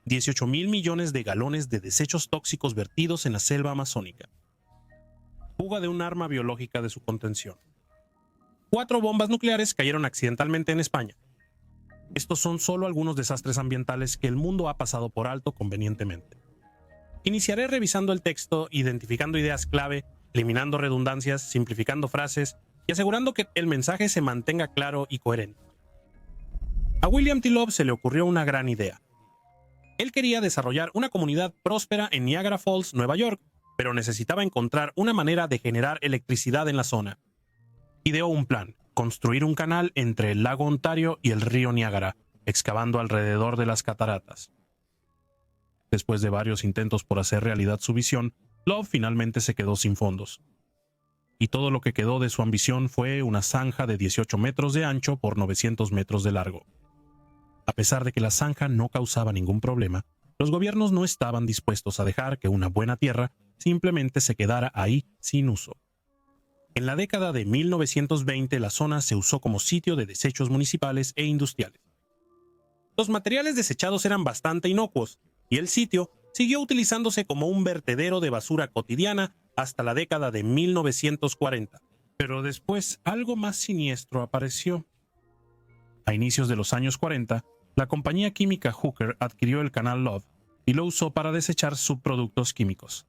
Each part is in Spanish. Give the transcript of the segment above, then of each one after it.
18.000 millones de galones de desechos tóxicos vertidos en la selva amazónica. Fuga de un arma biológica de su contención. 4 bombas nucleares cayeron accidentalmente en España. Estos son solo algunos desastres ambientales que el mundo ha pasado por alto convenientemente. Iniciaré revisando el texto, identificando ideas clave, eliminando redundancias, simplificando frases y asegurando que el mensaje se mantenga claro y coherente. A William T. Love se le ocurrió una gran idea. Él quería desarrollar una comunidad próspera en Niagara Falls, Nueva York, pero necesitaba encontrar una manera de generar electricidad en la zona. Ideó un plan: construir un canal entre el lago Ontario y el río Niágara, excavando alrededor de las cataratas. Después de varios intentos por hacer realidad su visión, Love finalmente se quedó sin fondos. Y todo lo que quedó de su ambición fue una zanja de 18 metros de ancho por 900 metros de largo. A pesar de que la zanja no causaba ningún problema, los gobiernos no estaban dispuestos a dejar que una buena tierra simplemente se quedara ahí sin uso. En la década de 1920 la zona se usó como sitio de desechos municipales e industriales. Los materiales desechados eran bastante inocuos, y el sitio siguió utilizándose como un vertedero de basura cotidiana hasta la década de 1940. Pero después algo más siniestro apareció. A inicios de los años 40, la compañía química Hooker adquirió el canal Love y lo usó para desechar subproductos químicos.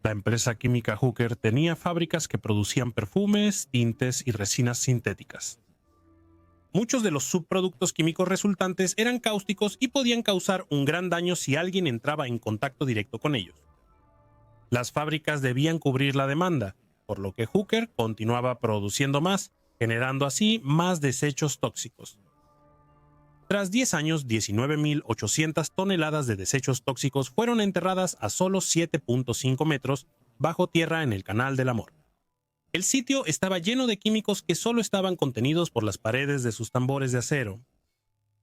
La empresa química Hooker tenía fábricas que producían perfumes, tintes y resinas sintéticas. Muchos de los subproductos químicos resultantes eran cáusticos y podían causar un gran daño si alguien entraba en contacto directo con ellos. Las fábricas debían cubrir la demanda, por lo que Hooker continuaba produciendo más, generando así más desechos tóxicos. Tras 10 años, 19.800 toneladas de desechos tóxicos fueron enterradas a solo 7.5 metros bajo tierra en el Canal del Amor. El sitio estaba lleno de químicos que solo estaban contenidos por las paredes de sus tambores de acero.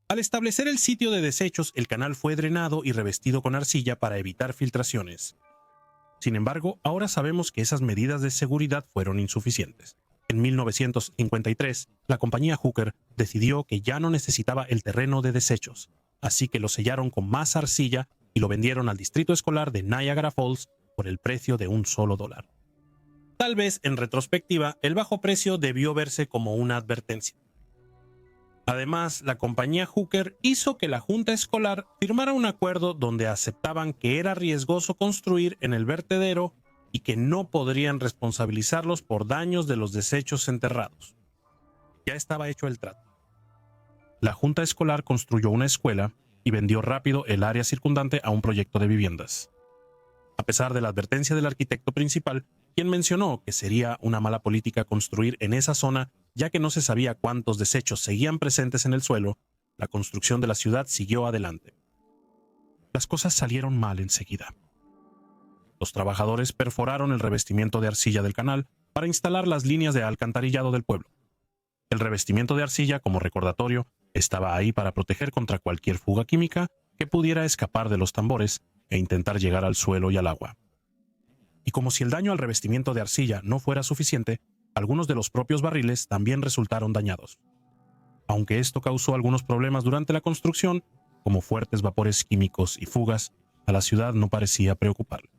Al establecer el sitio de desechos, el canal fue drenado y revestido con arcilla para evitar filtraciones. Sin embargo, ahora sabemos que esas medidas de seguridad fueron insuficientes. En 1953, la compañía Hooker decidió que ya no necesitaba el terreno de desechos, así que lo sellaron con más arcilla y lo vendieron al distrito escolar de Niagara Falls por el precio de $1. Tal vez, en retrospectiva, el bajo precio debió verse como una advertencia. Además, la compañía Hooker hizo que la junta escolar firmara un acuerdo donde aceptaban que era riesgoso construir en el vertedero y que no podrían responsabilizarlos por daños de los desechos enterrados. Ya estaba hecho el trato. La junta escolar construyó una escuela y vendió rápido el área circundante a un proyecto de viviendas. A pesar de la advertencia del arquitecto principal, quien mencionó que sería una mala política construir en esa zona ya que no se sabía cuántos desechos seguían presentes en el suelo, la construcción de la ciudad siguió adelante. Las cosas salieron mal enseguida. Los trabajadores perforaron el revestimiento de arcilla del canal para instalar las líneas de alcantarillado del pueblo. El revestimiento de arcilla, como recordatorio, estaba ahí para proteger contra cualquier fuga química que pudiera escapar de los tambores e intentar llegar al suelo y al agua. Y como si el daño al revestimiento de arcilla no fuera suficiente, algunos de los propios barriles también resultaron dañados. Aunque esto causó algunos problemas durante la construcción, como fuertes vapores químicos y fugas, a la ciudad no parecía preocuparle.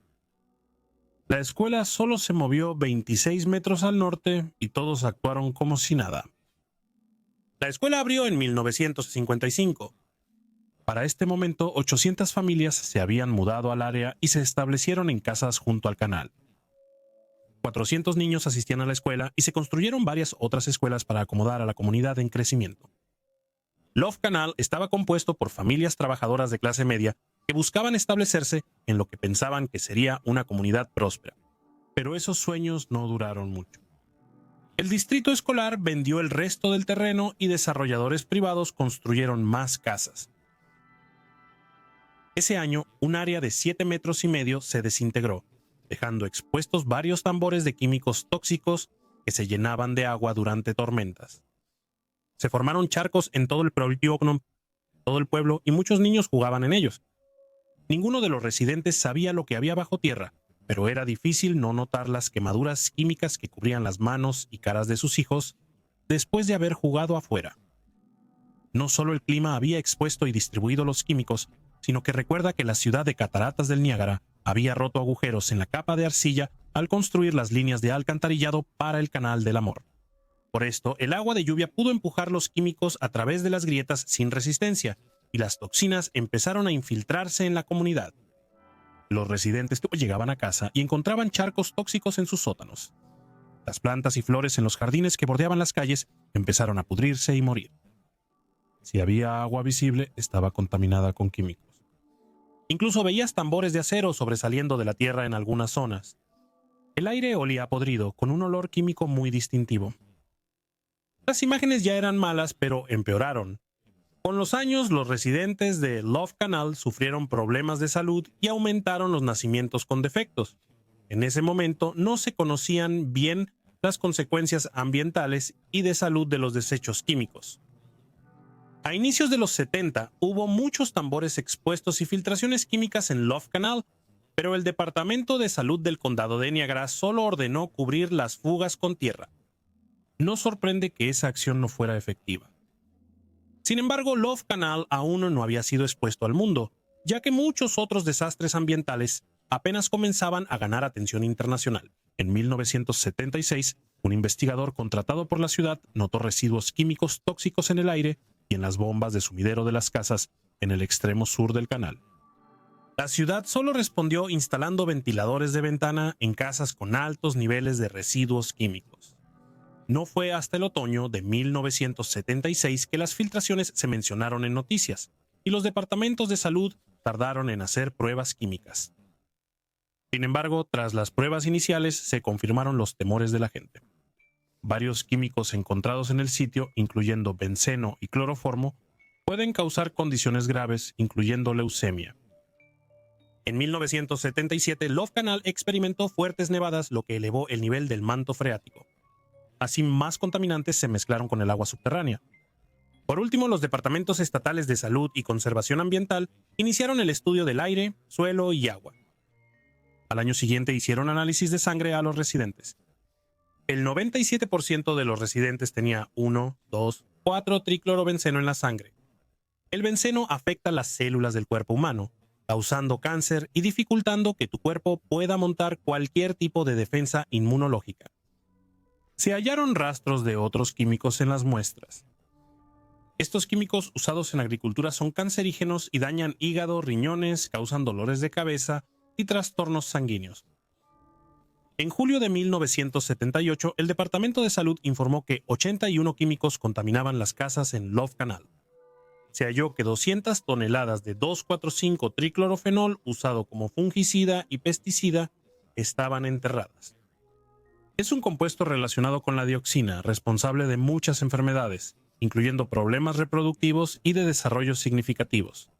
La escuela solo se movió 26 metros al norte y todos actuaron como si nada. La escuela abrió en 1955. Para este momento, 800 familias se habían mudado al área y se establecieron en casas junto al canal. 400 niños asistían a la escuela y se construyeron varias otras escuelas para acomodar a la comunidad en crecimiento. Love Canal estaba compuesto por familias trabajadoras de clase media que buscaban establecerse en lo que pensaban que sería una comunidad próspera. Pero esos sueños no duraron mucho. El distrito escolar vendió el resto del terreno y desarrolladores privados construyeron más casas. Ese año, un área de 7,5 metros se desintegró, dejando expuestos varios tambores de químicos tóxicos que se llenaban de agua durante tormentas. Se formaron charcos en todo el pueblo y muchos niños jugaban en ellos. Ninguno de los residentes sabía lo que había bajo tierra, pero era difícil no notar las quemaduras químicas que cubrían las manos y caras de sus hijos después de haber jugado afuera. No solo el clima había expuesto y distribuido los químicos, sino que recuerda que la ciudad de Cataratas del Niágara había roto agujeros en la capa de arcilla al construir las líneas de alcantarillado para el Canal del Amor. Por esto, el agua de lluvia pudo empujar los químicos a través de las grietas sin resistencia, y las toxinas empezaron a infiltrarse en la comunidad. Los residentes llegaban a casa y encontraban charcos tóxicos en sus sótanos. Las plantas y flores en los jardines que bordeaban las calles empezaron a pudrirse y morir. Si había agua visible, estaba contaminada con químicos. Incluso veías tambores de acero sobresaliendo de la tierra en algunas zonas. El aire olía a podrido, con un olor químico muy distintivo. Las imágenes ya eran malas, pero empeoraron. Con los años, los residentes de Love Canal sufrieron problemas de salud y aumentaron los nacimientos con defectos. En ese momento no se conocían bien las consecuencias ambientales y de salud de los desechos químicos. A inicios de los 70 hubo muchos tambores expuestos y filtraciones químicas en Love Canal, pero el Departamento de Salud del Condado de Niágara solo ordenó cubrir las fugas con tierra. No sorprende que esa acción no fuera efectiva. Sin embargo, Love Canal aún no había sido expuesto al mundo, ya que muchos otros desastres ambientales apenas comenzaban a ganar atención internacional. En 1976, un investigador contratado por la ciudad notó residuos químicos tóxicos en el aire y en las bombas de sumidero de las casas en el extremo sur del canal. La ciudad solo respondió instalando ventiladores de ventana en casas con altos niveles de residuos químicos. No fue hasta el otoño de 1976 que las filtraciones se mencionaron en noticias, y los departamentos de salud tardaron en hacer pruebas químicas. Sin embargo, tras las pruebas iniciales se confirmaron los temores de la gente. Varios químicos encontrados en el sitio, incluyendo benceno y cloroformo, pueden causar condiciones graves, incluyendo leucemia. En 1977, Love Canal experimentó fuertes nevadas, lo que elevó el nivel del manto freático. Así, más contaminantes se mezclaron con el agua subterránea. Por último, los departamentos estatales de salud y conservación ambiental iniciaron el estudio del aire, suelo y agua. Al año siguiente hicieron análisis de sangre a los residentes. El 97% de los residentes tenía 1, 2, 4 triclorobenceno en la sangre. El benceno afecta las células del cuerpo humano, causando cáncer y dificultando que tu cuerpo pueda montar cualquier tipo de defensa inmunológica. Se hallaron rastros de otros químicos en las muestras. Estos químicos usados en agricultura son cancerígenos y dañan hígado, riñones, causan dolores de cabeza y trastornos sanguíneos. En julio de 1978, el Departamento de Salud informó que 81 químicos contaminaban las casas en Love Canal. Se halló que 200 toneladas de 2,4,5-triclorofenol, usado como fungicida y pesticida, estaban enterradas. Es un compuesto relacionado con la dioxina, responsable de muchas enfermedades, incluyendo problemas reproductivos y de desarrollo significativos.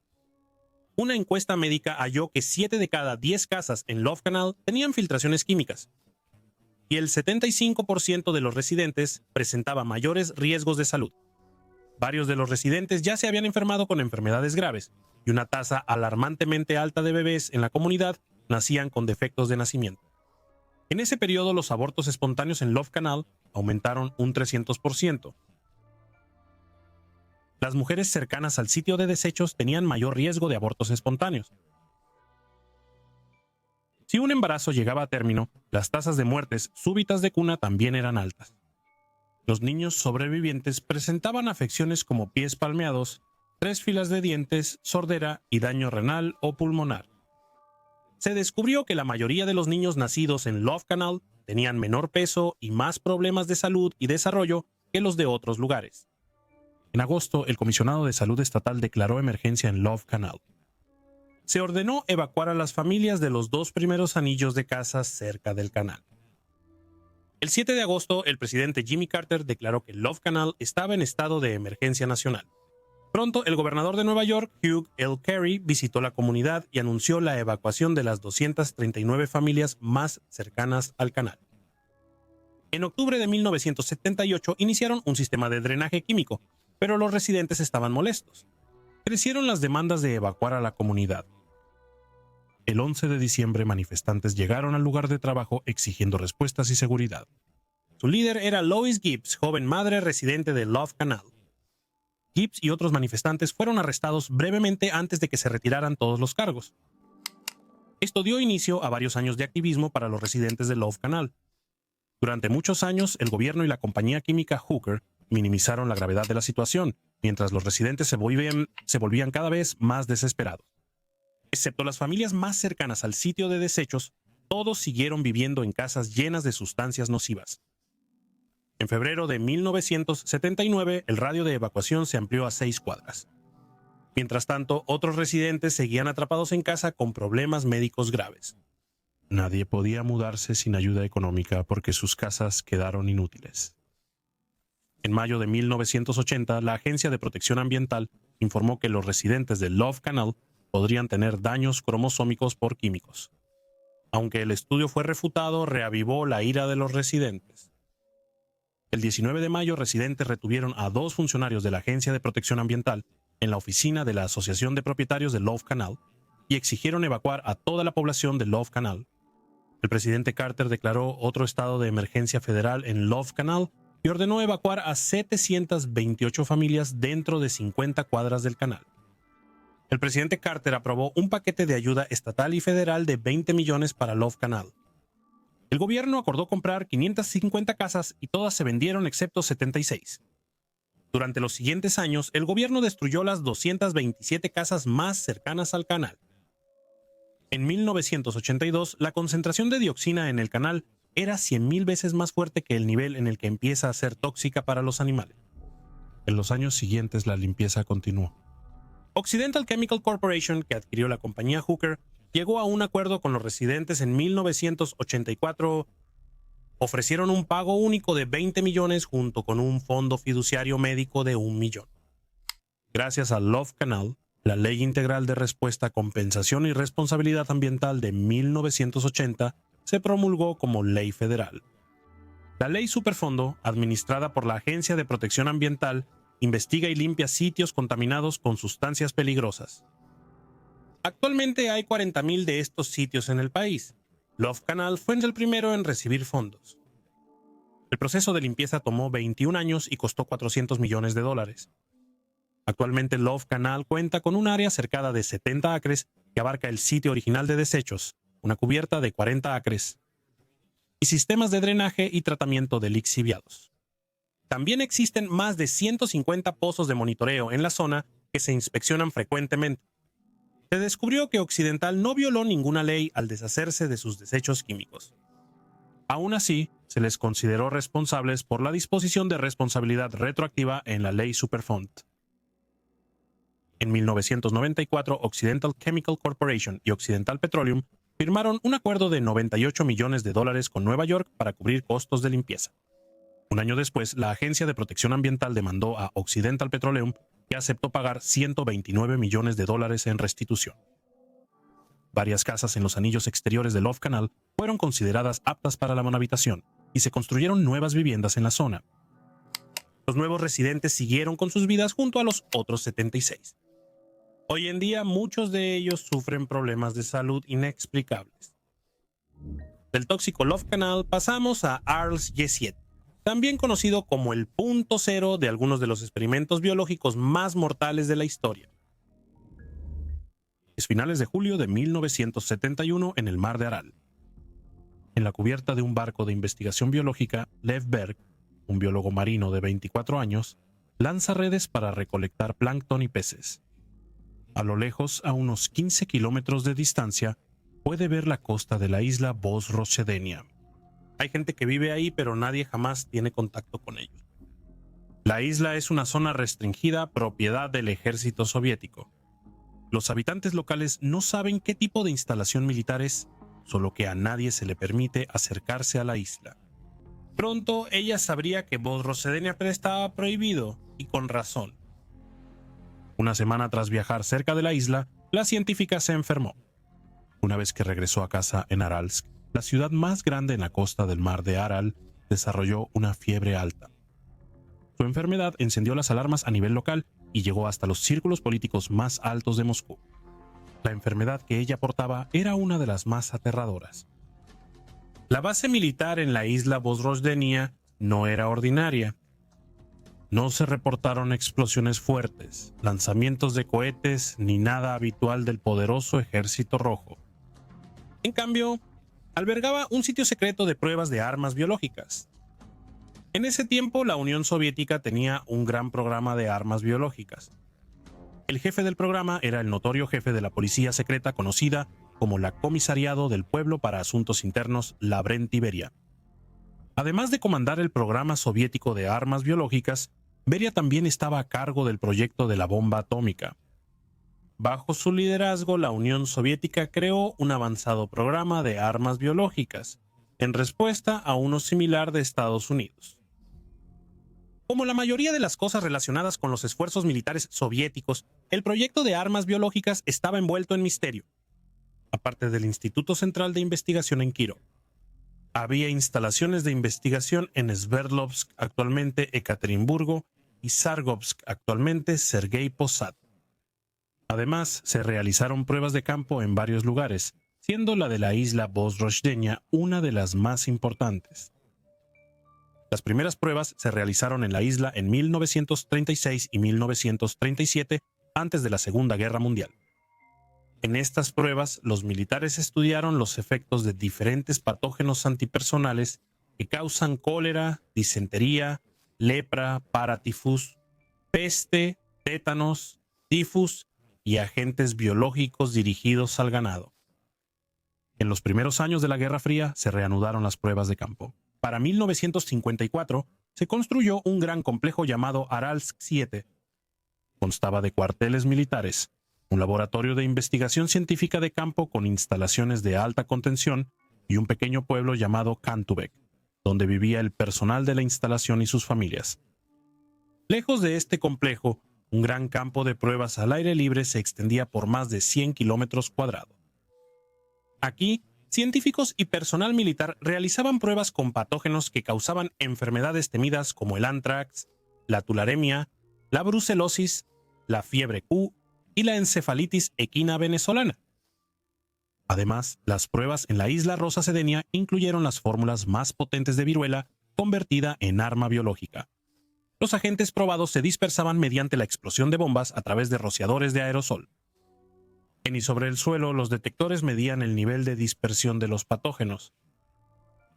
Una encuesta médica halló que 7 de cada 10 casas en Love Canal tenían filtraciones químicas, y el 75% de los residentes presentaba mayores riesgos de salud. Varios de los residentes ya se habían enfermado con enfermedades graves, y una tasa alarmantemente alta de bebés en la comunidad nacían con defectos de nacimiento. En ese periodo, los abortos espontáneos en Love Canal aumentaron un 300%. Las mujeres cercanas al sitio de desechos tenían mayor riesgo de abortos espontáneos. Si un embarazo llegaba a término, las tasas de muertes súbitas de cuna también eran altas. Los niños sobrevivientes presentaban afecciones como pies palmeados, 3 filas de dientes, sordera y daño renal o pulmonar. Se descubrió que la mayoría de los niños nacidos en Love Canal tenían menor peso y más problemas de salud y desarrollo que los de otros lugares. En agosto, el comisionado de salud estatal declaró emergencia en Love Canal. Se ordenó evacuar a las familias de los 2 primeros anillos de casas cerca del canal. El 7 de agosto, el presidente Jimmy Carter declaró que Love Canal estaba en estado de emergencia nacional. Pronto, el gobernador de Nueva York, Hugh L. Carey, visitó la comunidad y anunció la evacuación de las 239 familias más cercanas al canal. En octubre de 1978 iniciaron un sistema de drenaje químico, pero los residentes estaban molestos. Crecieron las demandas de evacuar a la comunidad. El 11 de diciembre, manifestantes llegaron al lugar de trabajo exigiendo respuestas y seguridad. Su líder era Lois Gibbs, joven madre residente de Love Canal. Gibbs y otros manifestantes fueron arrestados brevemente antes de que se retiraran todos los cargos. Esto dio inicio a varios años de activismo para los residentes de Love Canal. Durante muchos años, el gobierno y la compañía química Hooker minimizaron la gravedad de la situación, mientras los residentes se volvían cada vez más desesperados. Excepto las familias más cercanas al sitio de desechos, todos siguieron viviendo en casas llenas de sustancias nocivas. En febrero de 1979, el radio de evacuación se amplió a 6 cuadras. Mientras tanto, otros residentes seguían atrapados en casa con problemas médicos graves. Nadie podía mudarse sin ayuda económica porque sus casas quedaron inútiles. En mayo de 1980, la Agencia de Protección Ambiental informó que los residentes de Love Canal podrían tener daños cromosómicos por químicos. Aunque el estudio fue refutado, reavivó la ira de los residentes. El 19 de mayo, residentes retuvieron a 2 funcionarios de la Agencia de Protección Ambiental en la oficina de la Asociación de Propietarios de Love Canal y exigieron evacuar a toda la población de Love Canal. El presidente Carter declaró otro estado de emergencia federal en Love Canal y ordenó evacuar a 728 familias dentro de 50 cuadras del canal. El presidente Carter aprobó un paquete de ayuda estatal y federal de 20 millones para Love Canal. El gobierno acordó comprar 550 casas y todas se vendieron excepto 76. Durante los siguientes años, el gobierno destruyó las 227 casas más cercanas al canal. En 1982, la concentración de dioxina en el canal era 100,000 veces más fuerte que el nivel en el que empieza a ser tóxica para los animales. En los años siguientes, la limpieza continuó. Occidental Chemical Corporation, que adquirió la compañía Hooker, llegó a un acuerdo con los residentes en 1984. Ofrecieron un pago único de 20 millones junto con un fondo fiduciario médico de $1 millón. Gracias a Love Canal, la Ley Integral de Respuesta, Compensación y Responsabilidad Ambiental de 1980 se promulgó como ley federal. La Ley Superfondo, administrada por la Agencia de Protección Ambiental, investiga y limpia sitios contaminados con sustancias peligrosas. Actualmente hay 40,000 de estos sitios en el país. Love Canal fue el primero en recibir fondos. El proceso de limpieza tomó 21 años y costó $400 millones. Actualmente Love Canal cuenta con un área cercada de 70 acres que abarca el sitio original de desechos, una cubierta de 40 acres y sistemas de drenaje y tratamiento de lixiviados. También existen más de 150 pozos de monitoreo en la zona que se inspeccionan frecuentemente. Se descubrió que Occidental no violó ninguna ley al deshacerse de sus desechos químicos. Aún así, se les consideró responsables por la disposición de responsabilidad retroactiva en la ley Superfund. En 1994, Occidental Chemical Corporation y Occidental Petroleum firmaron un acuerdo de $98 millones con Nueva York para cubrir costos de limpieza. Un año después, la Agencia de Protección Ambiental demandó a Occidental Petroleum, que aceptó pagar $129 millones en restitución. Varias casas en los anillos exteriores de Love Canal fueron consideradas aptas para la monohabitación y se construyeron nuevas viviendas en la zona. Los nuevos residentes siguieron con sus vidas junto a los otros 76. Hoy en día, muchos de ellos sufren problemas de salud inexplicables. Del tóxico Love Canal pasamos a Arles G7, también conocido como el punto cero de algunos de los experimentos biológicos más mortales de la historia. Es finales de julio de 1971 en el mar de Aral. En la cubierta de un barco de investigación biológica, Lev Berg, un biólogo marino de 24 años, lanza redes para recolectar plancton y peces. A lo lejos, a unos 15 kilómetros de distancia, puede ver la costa de la isla Vozrozhdenia. Hay gente que vive ahí, pero nadie jamás tiene contacto con ellos. La isla es una zona restringida propiedad del ejército soviético. Los habitantes locales no saben qué tipo de instalación militar es, solo que a nadie se le permite acercarse a la isla. Pronto ella sabría que Vozrozhdenia estaba prohibido, y con razón. Una semana tras viajar cerca de la isla, la científica se enfermó. Una vez que regresó a casa en Aralsk, la ciudad más grande en la costa del mar de Aral, desarrolló una fiebre alta. Su enfermedad encendió las alarmas a nivel local y llegó hasta los círculos políticos más altos de Moscú. La enfermedad que ella portaba era una de las más aterradoras. La base militar en la isla Vozrozhdenia no era ordinaria. No se reportaron explosiones fuertes, lanzamientos de cohetes ni nada habitual del poderoso Ejército Rojo. En cambio, albergaba un sitio secreto de pruebas de armas biológicas. En ese tiempo, la Unión Soviética tenía un gran programa de armas biológicas. El jefe del programa era el notorio jefe de la policía secreta conocida como la Comisariado del Pueblo para Asuntos Internos Lavrenti Beria. Además de comandar el programa soviético de armas biológicas, Beria también estaba a cargo del proyecto de la bomba atómica. Bajo su liderazgo, la Unión Soviética creó un avanzado programa de armas biológicas, en respuesta a uno similar de Estados Unidos. Como la mayoría de las cosas relacionadas con los esfuerzos militares soviéticos, el proyecto de armas biológicas estaba envuelto en misterio. Aparte del Instituto Central de Investigación en Kirov, había instalaciones de investigación en Sverdlovsk, actualmente Ekaterimburgo, y Sargovsk, actualmente Sergei Posad. Además, se realizaron pruebas de campo en varios lugares, siendo la de la isla Vozrozhdenia una de las más importantes. Las primeras pruebas se realizaron en la isla en 1936 y 1937, antes de la Segunda Guerra Mundial. En estas pruebas, los militares estudiaron los efectos de diferentes patógenos antipersonales que causan cólera, disentería, lepra, paratifus, peste, tétanos, tifus y agentes biológicos dirigidos al ganado. En los primeros años de la Guerra Fría se reanudaron las pruebas de campo. Para 1954 se construyó un gran complejo llamado Aralsk 7. Constaba de cuarteles militares, un laboratorio de investigación científica de campo con instalaciones de alta contención y un pequeño pueblo llamado Kantubek, donde vivía el personal de la instalación y sus familias. Lejos de este complejo, un gran campo de pruebas al aire libre se extendía por más de 100 kilómetros cuadrados. Aquí, científicos y personal militar realizaban pruebas con patógenos que causaban enfermedades temidas como el anthrax, la tularemia, la brucelosis, la fiebre Q y la encefalitis equina venezolana. Además, las pruebas en la isla Rosa Sedenia incluyeron las fórmulas más potentes de viruela convertida en arma biológica. Los agentes probados se dispersaban mediante la explosión de bombas a través de rociadores de aerosol. En y sobre el suelo, los detectores medían el nivel de dispersión de los patógenos.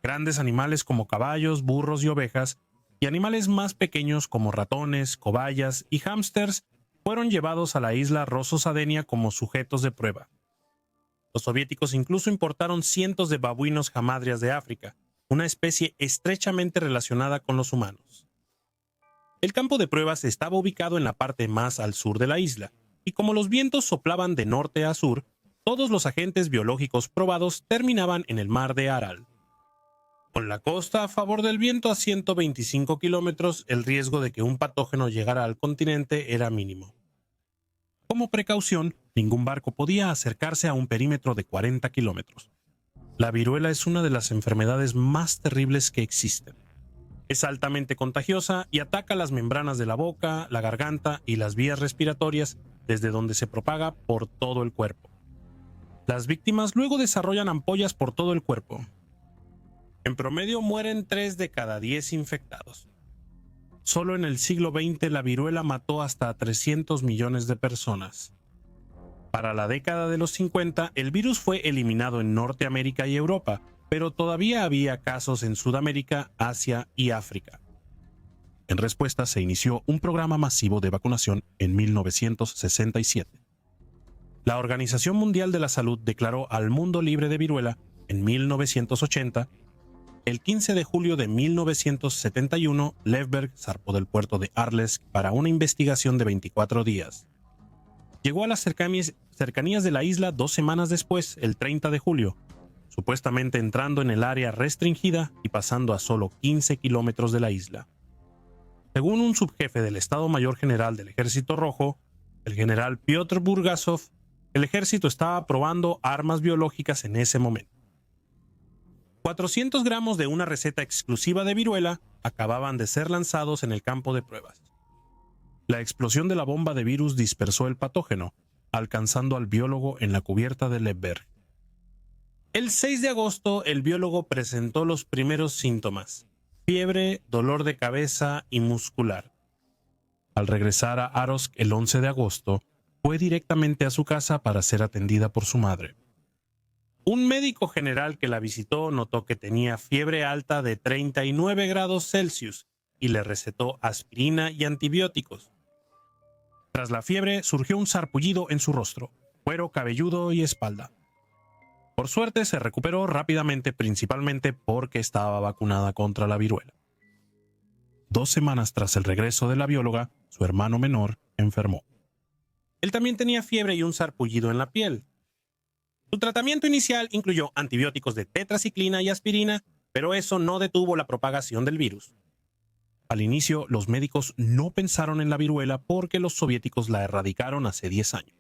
Grandes animales como caballos, burros y ovejas, y animales más pequeños como ratones, cobayas y hámsters fueron llevados a la isla Rosa Sedenia como sujetos de prueba. Los soviéticos incluso importaron cientos de babuinos jamadrias de África, una especie estrechamente relacionada con los humanos. El campo de pruebas estaba ubicado en la parte más al sur de la isla, y como los vientos soplaban de norte a sur, todos los agentes biológicos probados terminaban en el mar de Aral. Con la costa a favor del viento a 125 kilómetros, el riesgo de que un patógeno llegara al continente era mínimo. Como precaución, ningún barco podía acercarse a un perímetro de 40 kilómetros. La viruela es una de las enfermedades más terribles que existen. Es altamente contagiosa y ataca las membranas de la boca, la garganta y las vías respiratorias, desde donde se propaga por todo el cuerpo. Las víctimas luego desarrollan ampollas por todo el cuerpo. En promedio mueren 3 de cada 10 infectados. Solo en el siglo XX la viruela mató hasta a 300 millones de personas. Para la década de los 50, el virus fue eliminado en Norteamérica y Europa, pero todavía había casos en Sudamérica, Asia y África. En respuesta, se inició un programa masivo de vacunación en 1967. La Organización Mundial de la Salud declaró al mundo libre de viruela en 1980. El 15 de julio de 1971, Levberg zarpó del puerto de Arlesk para una investigación de 24 días. Llegó a las cercanías de la isla 2 semanas después, el 30 de julio, supuestamente entrando en el área restringida y pasando a solo 15 kilómetros de la isla. Según un subjefe del Estado Mayor General del Ejército Rojo, el general Piotr Burgasov, el ejército estaba probando armas biológicas en ese momento. 400 gramos de una receta exclusiva de viruela acababan de ser lanzados en el campo de pruebas. La explosión de la bomba de virus dispersó el patógeno, alcanzando al biólogo en la cubierta de Levberg. El 6 de agosto, el biólogo presentó los primeros síntomas: fiebre, dolor de cabeza y muscular. Al regresar a Arosk el 11 de agosto, fue directamente a su casa para ser atendida por su madre. Un médico general que la visitó notó que tenía fiebre alta de 39 grados Celsius y le recetó aspirina y antibióticos. Tras la fiebre surgió un sarpullido en su rostro, cuero cabelludo y espalda. Por suerte se recuperó rápidamente, principalmente porque estaba vacunada contra la viruela. 2 semanas tras el regreso de la bióloga, su hermano menor enfermó. Él también tenía fiebre y un sarpullido en la piel. Su tratamiento inicial incluyó antibióticos de tetraciclina y aspirina, pero eso no detuvo la propagación del virus. Al inicio, los médicos no pensaron en la viruela porque los soviéticos la erradicaron hace 10 años.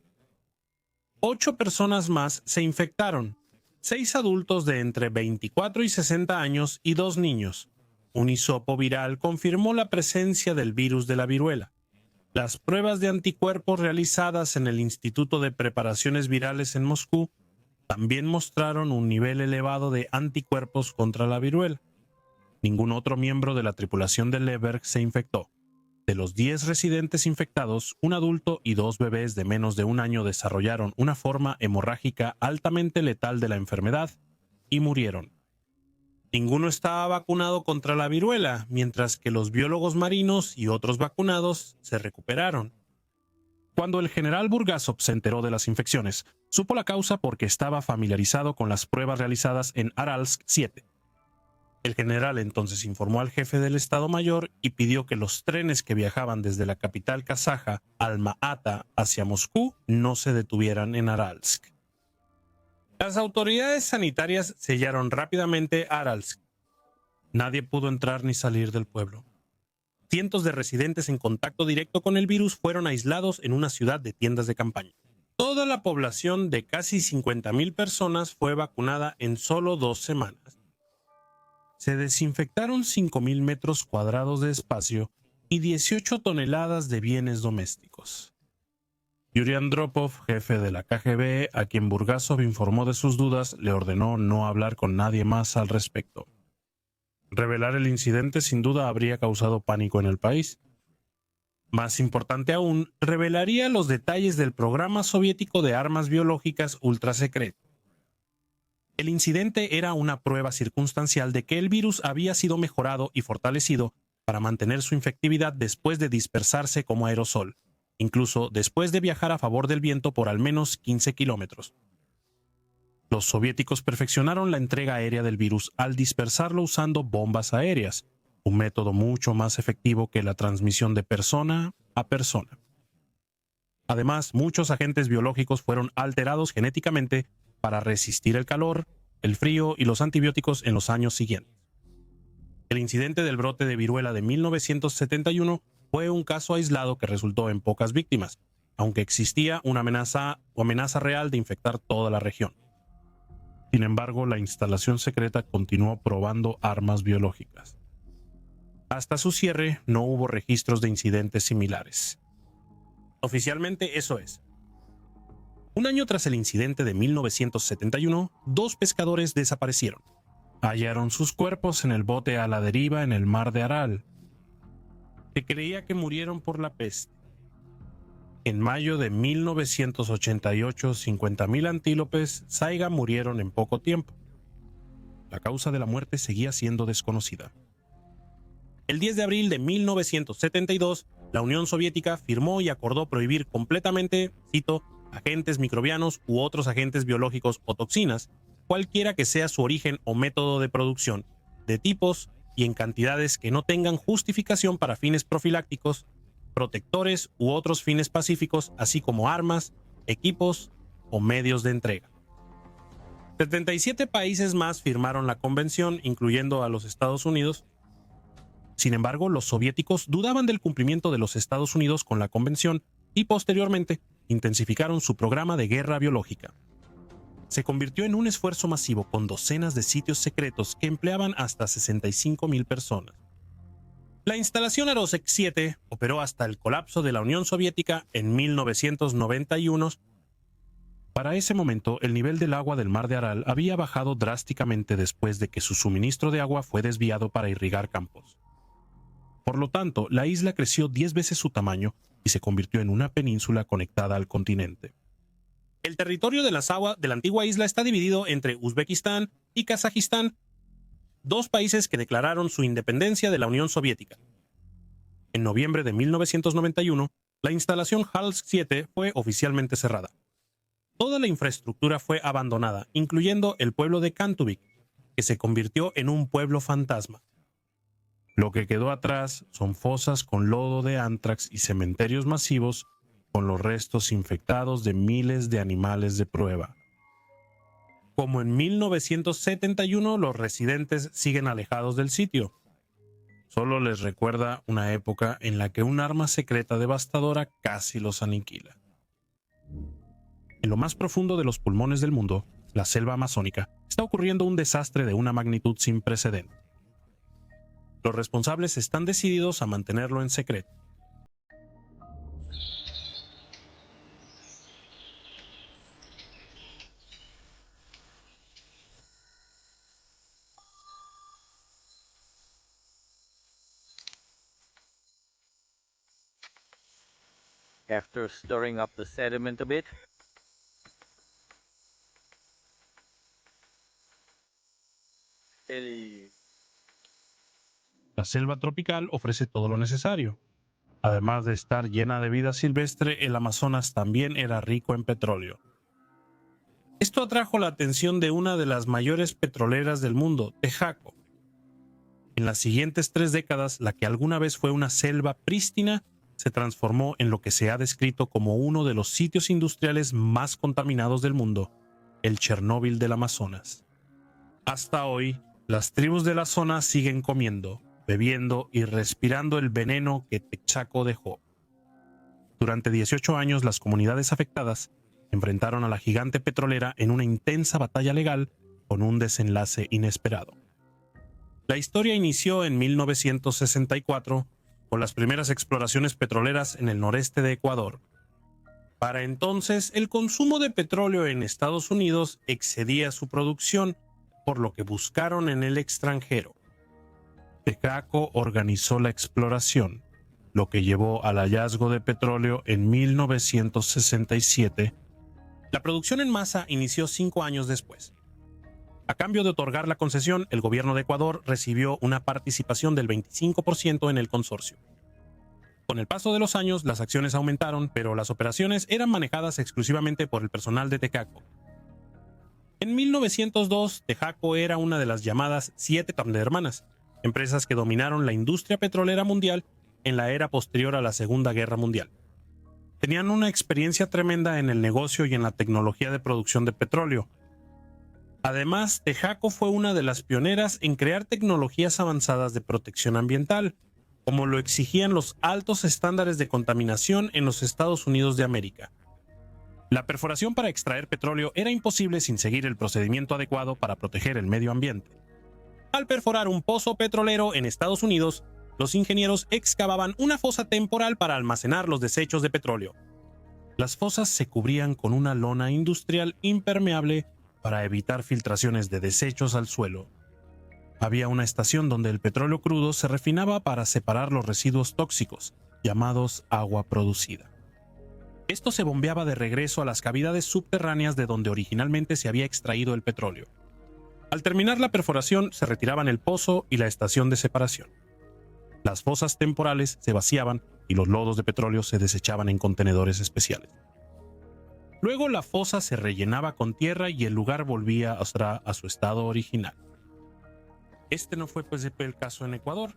8 personas más se infectaron, 6 adultos de entre 24 y 60 años y 2 niños. Un hisopo viral confirmó la presencia del virus de la viruela. Las pruebas de anticuerpos realizadas en el Instituto de Preparaciones Virales en Moscú también mostraron un nivel elevado de anticuerpos contra la viruela. Ningún otro miembro de la tripulación del Leberg se infectó. De los 10 residentes infectados, un adulto y 2 bebés de menos de un año desarrollaron una forma hemorrágica altamente letal de la enfermedad y murieron. Ninguno estaba vacunado contra la viruela, mientras que los biólogos marinos y otros vacunados se recuperaron. Cuando el general Burgasov se enteró de las infecciones, supo la causa porque estaba familiarizado con las pruebas realizadas en Aralsk 7. El general entonces informó al jefe del Estado Mayor y pidió que los trenes que viajaban desde la capital kazaja, Alma-Ata, hacia Moscú no se detuvieran en Aralsk. Las autoridades sanitarias sellaron rápidamente Aralsk. Nadie pudo entrar ni salir del pueblo. Cientos de residentes en contacto directo con el virus fueron aislados en una ciudad de tiendas de campaña. Toda la población de casi 50,000 personas fue vacunada en solo 2 semanas. Se desinfectaron 5,000 metros cuadrados de espacio y 18 toneladas de bienes domésticos. Yuri Andropov, jefe de la KGB, a quien Burgasov informó de sus dudas, le ordenó no hablar con nadie más al respecto. Revelar el incidente sin duda habría causado pánico en el país. Más importante aún, revelaría los detalles del programa soviético de armas biológicas ultrasecreto. El incidente era una prueba circunstancial de que el virus había sido mejorado y fortalecido para mantener su infectividad después de dispersarse como aerosol, incluso después de viajar a favor del viento por al menos 15 kilómetros. Los soviéticos perfeccionaron la entrega aérea del virus al dispersarlo usando bombas aéreas, un método mucho más efectivo que la transmisión de persona a persona. Además, muchos agentes biológicos fueron alterados genéticamente para resistir el calor, el frío y los antibióticos en los años siguientes. El incidente del brote de viruela de 1971 fue un caso aislado que resultó en pocas víctimas, aunque existía una amenaza real de infectar toda la región. Sin embargo, la instalación secreta continuó probando armas biológicas. Hasta su cierre, no hubo registros de incidentes similares. Oficialmente, eso es. Un año tras el incidente de 1971, 2 pescadores desaparecieron. Hallaron sus cuerpos en el bote a la deriva en el mar de Aral. Se creía que murieron por la peste. En mayo de 1988, 50,000 antílopes saiga murieron en poco tiempo. La causa de la muerte seguía siendo desconocida. El 10 de abril de 1972, la Unión Soviética firmó y acordó prohibir completamente, cito, agentes microbianos u otros agentes biológicos o toxinas, cualquiera que sea su origen o método de producción, de tipos y en cantidades que no tengan justificación para fines profilácticos, protectores u otros fines pacíficos, así como armas, equipos o medios de entrega. 77 países más firmaron la convención, incluyendo a los Estados Unidos. Sin embargo, los soviéticos dudaban del cumplimiento de los Estados Unidos con la convención y posteriormente intensificaron su programa de guerra biológica. Se convirtió en un esfuerzo masivo con docenas de sitios secretos que empleaban hasta 65,000 personas. La instalación Arosek 7 operó hasta el colapso de la Unión Soviética en 1991. Para ese momento, el nivel del agua del mar de Aral había bajado drásticamente después de que su suministro de agua fue desviado para irrigar campos. Por lo tanto, la isla creció 10 veces su tamaño y se convirtió en una península conectada al continente. El territorio de la antigua isla está dividido entre Uzbekistán y Kazajistán, dos países que declararon su independencia de la Unión Soviética. En noviembre de 1991, la instalación HALS 7 fue oficialmente cerrada. Toda la infraestructura fue abandonada, incluyendo el pueblo de Kantuvik, que se convirtió en un pueblo fantasma. Lo que quedó atrás son fosas con lodo de ántrax y cementerios masivos con los restos infectados de miles de animales de prueba. Como en 1971, los residentes siguen alejados del sitio. Solo les recuerda una época en la que un arma secreta devastadora casi los aniquila. En lo más profundo de los pulmones del mundo, la selva amazónica, está ocurriendo un desastre de una magnitud sin precedente. Los responsables están decididos a mantenerlo en secreto. After stirring up the sediment a bit, La selva tropical ofrece todo lo necesario. Además de estar llena de vida silvestre, el Amazonas también era rico en petróleo. Esto atrajo la atención de una de las mayores petroleras del mundo, Tejaco. En las siguientes 3 décadas, la que alguna vez fue una selva prístina se transformó en lo que se ha descrito como uno de los sitios industriales más contaminados del mundo, el Chernóbil del Amazonas. Hasta hoy, las tribus de la zona siguen comiendo, bebiendo y respirando el veneno que Texaco dejó. Durante 18 años, las comunidades afectadas enfrentaron a la gigante petrolera en una intensa batalla legal con un desenlace inesperado. La historia inició en 1964 con las primeras exploraciones petroleras en el noreste de Ecuador. Para entonces, el consumo de petróleo en Estados Unidos excedía su producción, por lo que buscaron en el extranjero. Texaco organizó la exploración, lo que llevó al hallazgo de petróleo en 1967. La producción en masa inició 5 años después. A cambio de otorgar la concesión, el gobierno de Ecuador recibió una participación del 25% en el consorcio. Con el paso de los años, las acciones aumentaron, pero las operaciones eran manejadas exclusivamente por el personal de Texaco. En 1902, Texaco era una de las llamadas 7 hermanas, empresas que dominaron la industria petrolera mundial en la era posterior a la Segunda Guerra Mundial. Tenían una experiencia tremenda en el negocio y en la tecnología de producción de petróleo. Además, Texaco fue una de las pioneras en crear tecnologías avanzadas de protección ambiental, como lo exigían los altos estándares de contaminación en los Estados Unidos de América. La perforación para extraer petróleo era imposible sin seguir el procedimiento adecuado para proteger el medio ambiente. Al perforar un pozo petrolero en Estados Unidos, los ingenieros excavaban una fosa temporal para almacenar los desechos de petróleo. Las fosas se cubrían con una lona industrial impermeable para evitar filtraciones de desechos al suelo. Había una estación donde el petróleo crudo se refinaba para separar los residuos tóxicos, llamados agua producida. Esto se bombeaba de regreso a las cavidades subterráneas de donde originalmente se había extraído el petróleo. Al terminar la perforación, se retiraban el pozo y la estación de separación. Las fosas temporales se vaciaban y los lodos de petróleo se desechaban en contenedores especiales. Luego la fosa se rellenaba con tierra y el lugar volvía a su estado original. Este no fue el caso en Ecuador.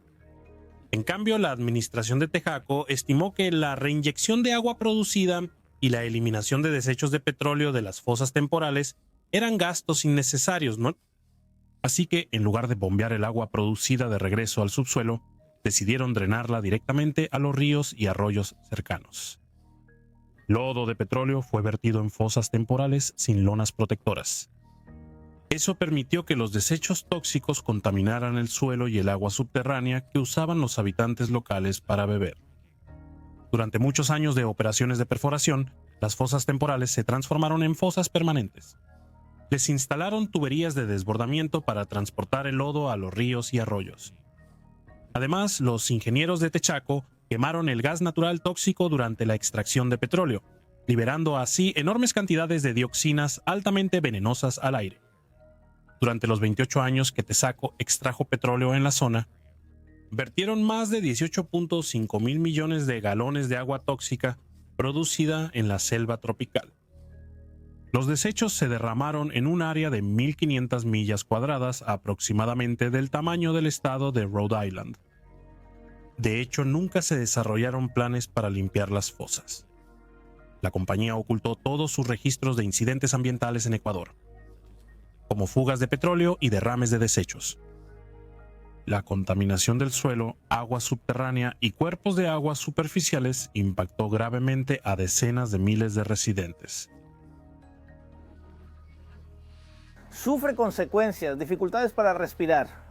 En cambio, la administración de Texaco estimó que la reinyección de agua producida y la eliminación de desechos de petróleo de las fosas temporales eran gastos innecesarios, ¿no? Así que, en lugar de bombear el agua producida de regreso al subsuelo, decidieron drenarla directamente a los ríos y arroyos cercanos. Lodo de petróleo fue vertido en fosas temporales sin lonas protectoras. Eso permitió que los desechos tóxicos contaminaran el suelo y el agua subterránea que usaban los habitantes locales para beber. Durante muchos años de operaciones de perforación, las fosas temporales se transformaron en fosas permanentes. Les instalaron tuberías de desbordamiento para transportar el lodo a los ríos y arroyos. Además, los ingenieros de Texaco quemaron el gas natural tóxico durante la extracción de petróleo, liberando así enormes cantidades de dioxinas altamente venenosas al aire. Durante los 28 años que Texaco extrajo petróleo en la zona, vertieron más de 18.5 mil millones de galones de agua tóxica producida en la selva tropical. Los desechos se derramaron en un área de 1.500 millas cuadradas, aproximadamente del tamaño del estado de Rhode Island. De hecho, nunca se desarrollaron planes para limpiar las fosas. La compañía ocultó todos sus registros de incidentes ambientales en Ecuador, como fugas de petróleo y derrames de desechos. La contaminación del suelo, agua subterránea y cuerpos de agua superficiales impactó gravemente a decenas de miles de residentes. Sufre consecuencias, dificultades para respirar.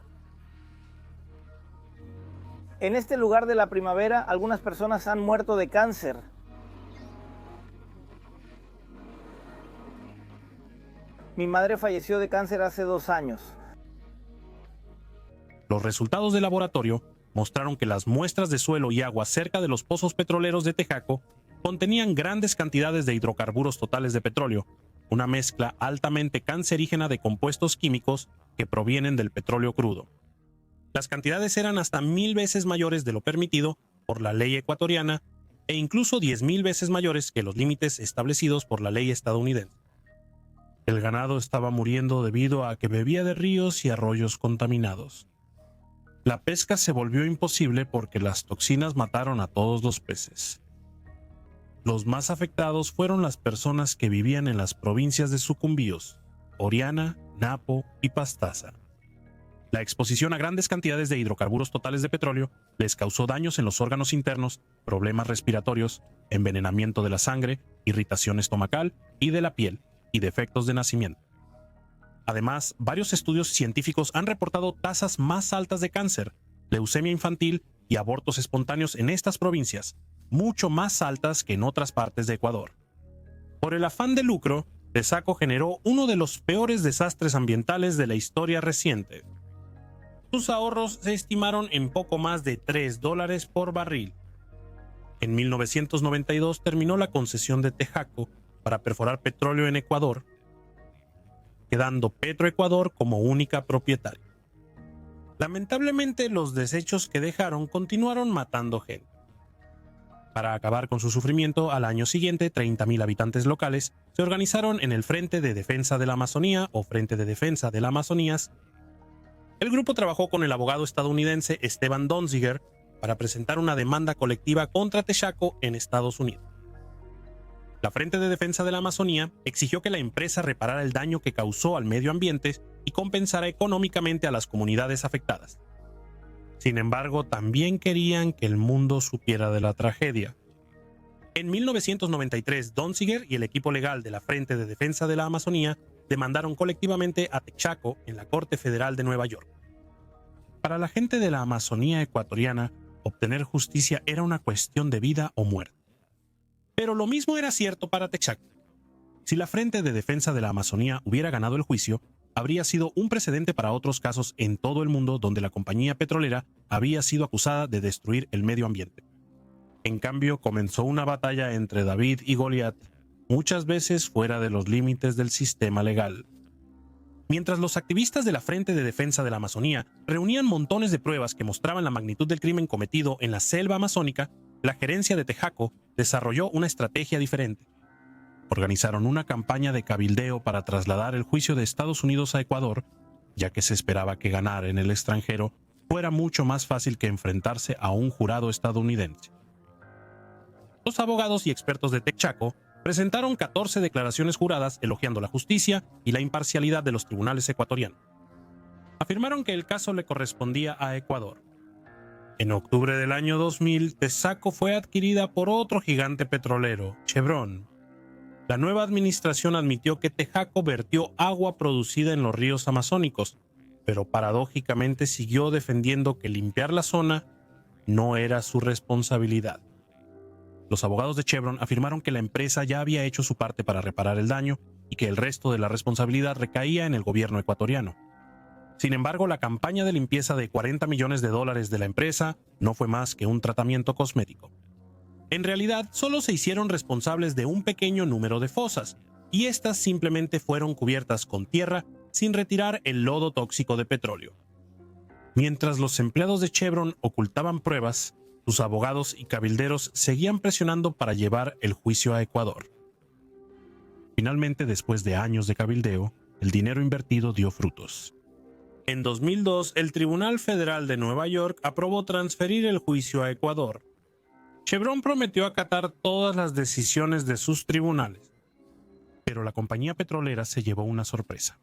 En este lugar de la primavera, algunas personas han muerto de cáncer. Mi madre falleció de cáncer hace 2 años. Los resultados del laboratorio mostraron que las muestras de suelo y agua cerca de los pozos petroleros de Texaco contenían grandes cantidades de hidrocarburos totales de petróleo, una mezcla altamente cancerígena de compuestos químicos que provienen del petróleo crudo. Las cantidades eran hasta 1000 veces mayores de lo permitido por la ley ecuatoriana e incluso 10.000 veces mayores que los límites establecidos por la ley estadounidense. El ganado estaba muriendo debido a que bebía de ríos y arroyos contaminados. La pesca se volvió imposible porque las toxinas mataron a todos los peces. Los más afectados fueron las personas que vivían en las provincias de Sucumbíos, Oriana, Napo y Pastaza. La exposición a grandes cantidades de hidrocarburos totales de petróleo les causó daños en los órganos internos, problemas respiratorios, envenenamiento de la sangre, irritación estomacal y de la piel, y defectos de nacimiento. Además, varios estudios científicos han reportado tasas más altas de cáncer, leucemia infantil y abortos espontáneos en estas provincias, mucho más altas que en otras partes de Ecuador. Por el afán de lucro, Texaco generó uno de los peores desastres ambientales de la historia reciente. Sus ahorros se estimaron en poco más de $3 por barril. En 1992 terminó la concesión de Texaco para perforar petróleo en Ecuador, quedando Petroecuador como única propietaria. Lamentablemente, los desechos que dejaron continuaron matando gente. Para acabar con su sufrimiento, al año siguiente, 30.000 habitantes locales se organizaron en el Frente de Defensa de la Amazonía o Frente de Defensa de la Amazonías. El grupo trabajó con el abogado estadounidense Esteban Donziger para presentar una demanda colectiva contra Texaco en Estados Unidos. La Frente de Defensa de la Amazonía exigió que la empresa reparara el daño que causó al medio ambiente y compensara económicamente a las comunidades afectadas. Sin embargo, también querían que el mundo supiera de la tragedia. En 1993, Donziger y el equipo legal de la Frente de Defensa de la Amazonía demandaron colectivamente a Texaco en la Corte Federal de Nueva York. Para la gente de la Amazonía ecuatoriana, obtener justicia era una cuestión de vida o muerte. Pero lo mismo era cierto para Texaco. Si la Frente de Defensa de la Amazonía hubiera ganado el juicio, habría sido un precedente para otros casos en todo el mundo donde la compañía petrolera había sido acusada de destruir el medio ambiente. En cambio, comenzó una batalla entre David y Goliat, muchas veces fuera de los límites del sistema legal. Mientras los activistas de la Frente de Defensa de la Amazonía reunían montones de pruebas que mostraban la magnitud del crimen cometido en la selva amazónica, la gerencia de Texaco desarrolló una estrategia diferente. Organizaron una campaña de cabildeo para trasladar el juicio de Estados Unidos a Ecuador, ya que se esperaba que ganar en el extranjero fuera mucho más fácil que enfrentarse a un jurado estadounidense. Los abogados y expertos de Texaco presentaron 14 declaraciones juradas elogiando la justicia y la imparcialidad de los tribunales ecuatorianos. Afirmaron que el caso le correspondía a Ecuador. En octubre del año 2000, Texaco fue adquirida por otro gigante petrolero, Chevron. La nueva administración admitió que Texaco vertió agua producida en los ríos amazónicos, pero paradójicamente siguió defendiendo que limpiar la zona no era su responsabilidad. Los abogados de Chevron afirmaron que la empresa ya había hecho su parte para reparar el daño y que el resto de la responsabilidad recaía en el gobierno ecuatoriano. Sin embargo, la campaña de limpieza de $40 millones de la empresa no fue más que un tratamiento cosmético. En realidad, solo se hicieron responsables de un pequeño número de fosas, y estas simplemente fueron cubiertas con tierra sin retirar el lodo tóxico de petróleo. Mientras los empleados de Chevron ocultaban pruebas, sus abogados y cabilderos seguían presionando para llevar el juicio a Ecuador. Finalmente, después de años de cabildeo, el dinero invertido dio frutos. En 2002, el Tribunal Federal de Nueva York aprobó transferir el juicio a Ecuador. Chevron prometió acatar todas las decisiones de sus tribunales, pero la compañía petrolera se llevó una sorpresa.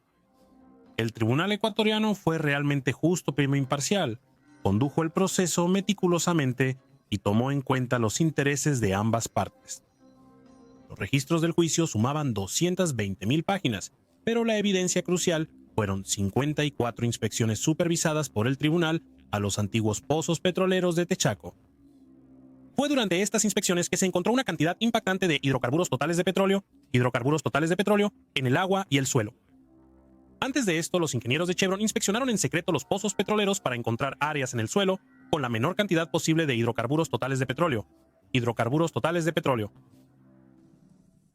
El tribunal ecuatoriano fue realmente justo e imparcial, condujo el proceso meticulosamente y tomó en cuenta los intereses de ambas partes. Los registros del juicio sumaban 220,000 páginas, pero la evidencia crucial fueron 54 inspecciones supervisadas por el tribunal a los antiguos pozos petroleros de Texaco. Fue durante estas inspecciones que se encontró una cantidad impactante de hidrocarburos totales de petróleo en el agua y el suelo. Antes de esto, los ingenieros de Chevron inspeccionaron en secreto los pozos petroleros para encontrar áreas en el suelo con la menor cantidad posible de hidrocarburos totales de petróleo.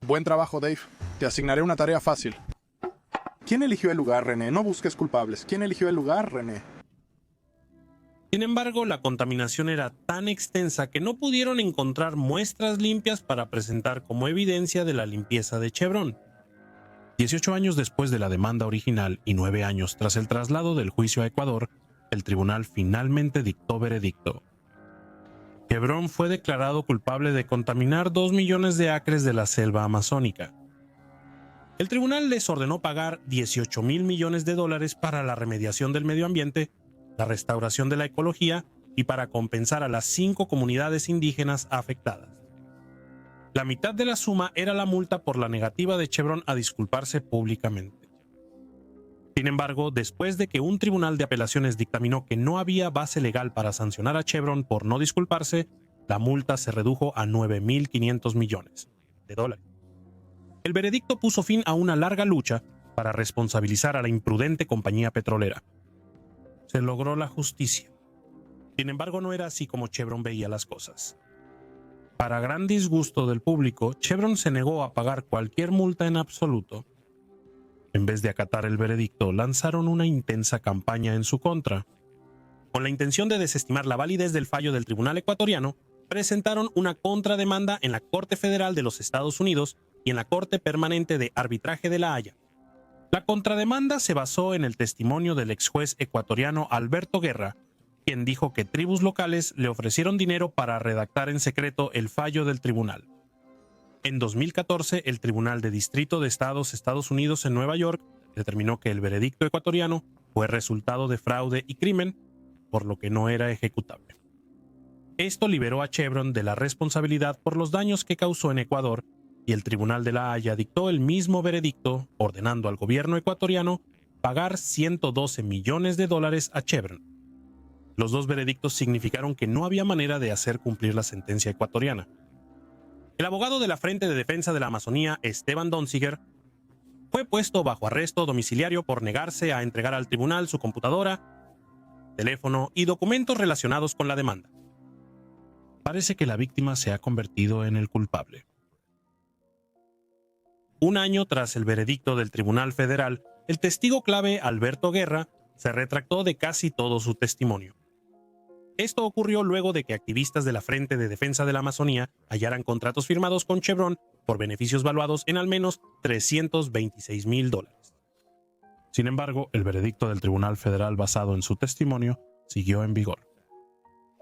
Buen trabajo, Dave. Te asignaré una tarea fácil. ¿Quién eligió el lugar, René? No busques culpables. ¿Quién eligió el lugar, René? Sin embargo, la contaminación era tan extensa que no pudieron encontrar muestras limpias para presentar como evidencia de la limpieza de Chevron. 18 años después de la demanda original y 9 años tras el traslado del juicio a Ecuador, el tribunal finalmente dictó veredicto. Chevron fue declarado culpable de contaminar 2 millones de acres de la selva amazónica. El tribunal les ordenó pagar $18,000 millones para la remediación del medio ambiente, la restauración de la ecología y para compensar a las 5 comunidades indígenas afectadas. La mitad de la suma era la multa por la negativa de Chevron a disculparse públicamente. Sin embargo, después de que un tribunal de apelaciones dictaminó que no había base legal para sancionar a Chevron por no disculparse, la multa se redujo a $9,500 millones. El veredicto puso fin a una larga lucha para responsabilizar a la imprudente compañía petrolera. Se logró la justicia. Sin embargo, no era así como Chevron veía las cosas. Para gran disgusto del público, Chevron se negó a pagar cualquier multa en absoluto. En vez de acatar el veredicto, lanzaron una intensa campaña en su contra. Con la intención de desestimar la validez del fallo del tribunal ecuatoriano, presentaron una contrademanda en la Corte Federal de los Estados Unidos y en la Corte Permanente de Arbitraje de La Haya. La contrademanda se basó en el testimonio del ex juez ecuatoriano Alberto Guerra, quien dijo que tribus locales le ofrecieron dinero para redactar en secreto el fallo del tribunal. En 2014, el Tribunal de Distrito de Estados Unidos en Nueva York determinó que el veredicto ecuatoriano fue resultado de fraude y crimen, por lo que no era ejecutable. Esto liberó a Chevron de la responsabilidad por los daños que causó en Ecuador, y el Tribunal de La Haya dictó el mismo veredicto, ordenando al gobierno ecuatoriano pagar $112 millones a Chevron. Los dos veredictos significaron que no había manera de hacer cumplir la sentencia ecuatoriana. El abogado de la Frente de Defensa de la Amazonía, Esteban Donziger, fue puesto bajo arresto domiciliario por negarse a entregar al tribunal su computadora, teléfono y documentos relacionados con la demanda. Parece que la víctima se ha convertido en el culpable. Un año tras el veredicto del Tribunal Federal, el testigo clave Alberto Guerra se retractó de casi todo su testimonio. Esto ocurrió luego de que activistas de la Frente de Defensa de la Amazonía hallaran contratos firmados con Chevron por beneficios valuados en al menos $326,000. Sin embargo, el veredicto del Tribunal Federal basado en su testimonio siguió en vigor.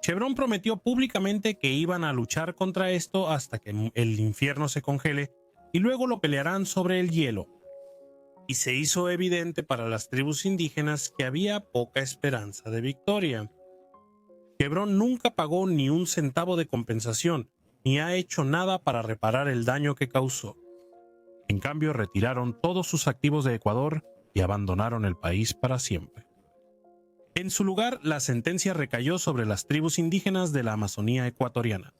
Chevron prometió públicamente que iban a luchar contra esto hasta que el infierno se congele y luego lo pelearán sobre el hielo. Y se hizo evidente para las tribus indígenas que había poca esperanza de victoria. Chevron nunca pagó ni un centavo de compensación, ni ha hecho nada para reparar el daño que causó. En cambio, retiraron todos sus activos de Ecuador y abandonaron el país para siempre. En su lugar, la sentencia recayó sobre las tribus indígenas de la Amazonía ecuatoriana.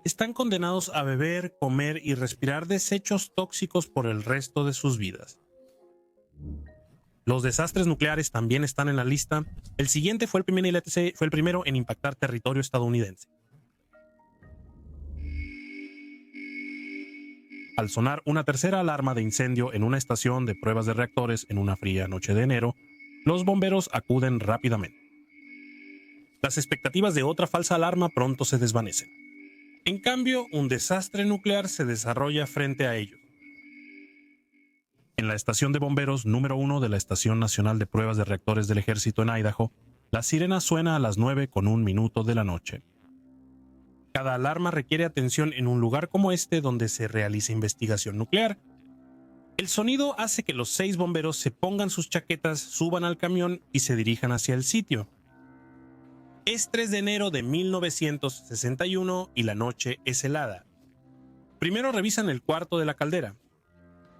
Están condenados a beber, comer y respirar desechos tóxicos por el resto de sus vidas. Los desastres nucleares también están en la lista. El siguiente fue el primero en impactar territorio estadounidense. Al sonar una tercera alarma de incendio en una estación de pruebas de reactores en una fría noche de enero, los bomberos acuden rápidamente. Las expectativas de otra falsa alarma pronto se desvanecen. En cambio, un desastre nuclear se desarrolla frente a ellos. En la estación de bomberos número 1 de la Estación Nacional de Pruebas de Reactores del Ejército en Idaho, la sirena suena a las 9:01 de la noche. Cada alarma requiere atención en un lugar como este donde se realiza investigación nuclear. El sonido hace que los 6 bomberos se pongan sus chaquetas, suban al camión y se dirijan hacia el sitio. Es 3 de enero de 1961 y la noche es helada. Primero revisan el cuarto de la caldera.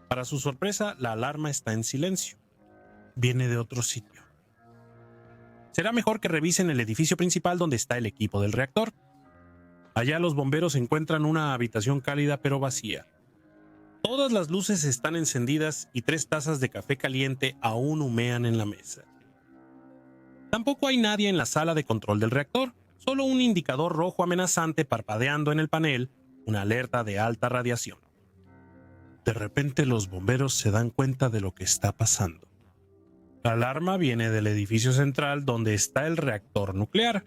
Para su sorpresa, la alarma está en silencio. Viene de otro sitio. Será mejor que revisen el edificio principal donde está el equipo del reactor. Allá los bomberos encuentran una habitación cálida pero vacía. Todas las luces están encendidas y 3 tazas de café caliente aún humean en la mesa. Tampoco hay nadie en la sala de control del reactor, solo un indicador rojo amenazante parpadeando en el panel, una alerta de alta radiación. De repente los bomberos se dan cuenta de lo que está pasando. La alarma viene del edificio central donde está el reactor nuclear.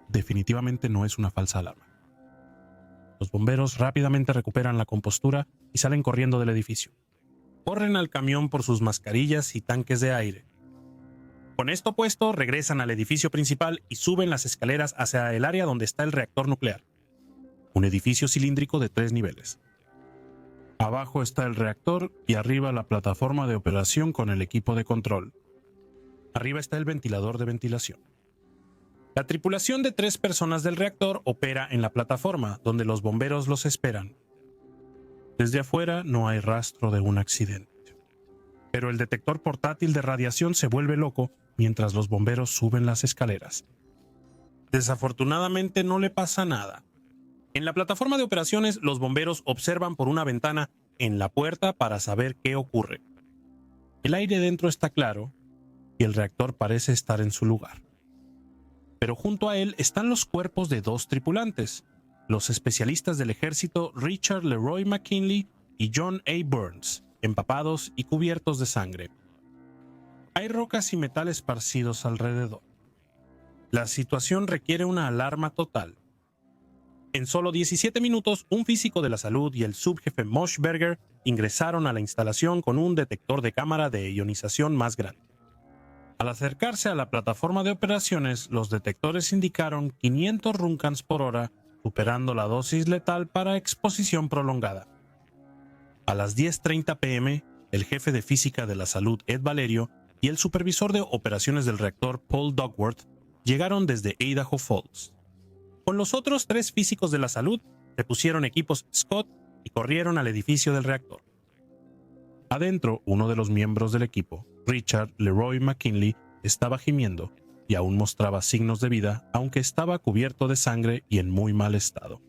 Definitivamente no es una falsa alarma. Los bomberos rápidamente recuperan la compostura y salen corriendo del edificio. Corren al camión por sus mascarillas y tanques de aire. Con esto puesto, regresan al edificio principal y suben las escaleras hacia el área donde está el reactor nuclear. Un edificio cilíndrico de 3 niveles. Abajo está el reactor y arriba la plataforma de operación con el equipo de control. Arriba está el ventilador de ventilación. La tripulación de 3 personas del reactor opera en la plataforma, donde los bomberos los esperan. Desde afuera no hay rastro de un accidente. Pero el detector portátil de radiación se vuelve loco mientras los bomberos suben las escaleras. Desafortunadamente no le pasa nada. En la plataforma de operaciones, los bomberos observan por una ventana en la puerta para saber qué ocurre. El aire dentro está claro y el reactor parece estar en su lugar. Pero junto a él están los cuerpos de 2 tripulantes, los especialistas del ejército Richard Leroy McKinley y John A. Burns, empapados y cubiertos de sangre. Hay rocas y metal esparcidos alrededor. La situación requiere una alarma total. En solo 17 minutos, un físico de la salud y el subjefe Moshberger ingresaron a la instalación con un detector de cámara de ionización más grande. Al acercarse a la plataforma de operaciones, los detectores indicaron 500 runcans por hora, superando la dosis letal para exposición prolongada. A las 10:30 p.m., el jefe de física de la salud Ed Valerio y el supervisor de operaciones del reactor Paul Duckworth llegaron desde Idaho Falls. Con los otros 3 físicos de la salud, se pusieron equipos Scott y corrieron al edificio del reactor. Adentro, uno de los miembros del equipo, Richard Leroy McKinley, estaba gimiendo y aún mostraba signos de vida, aunque estaba cubierto de sangre y en muy mal estado.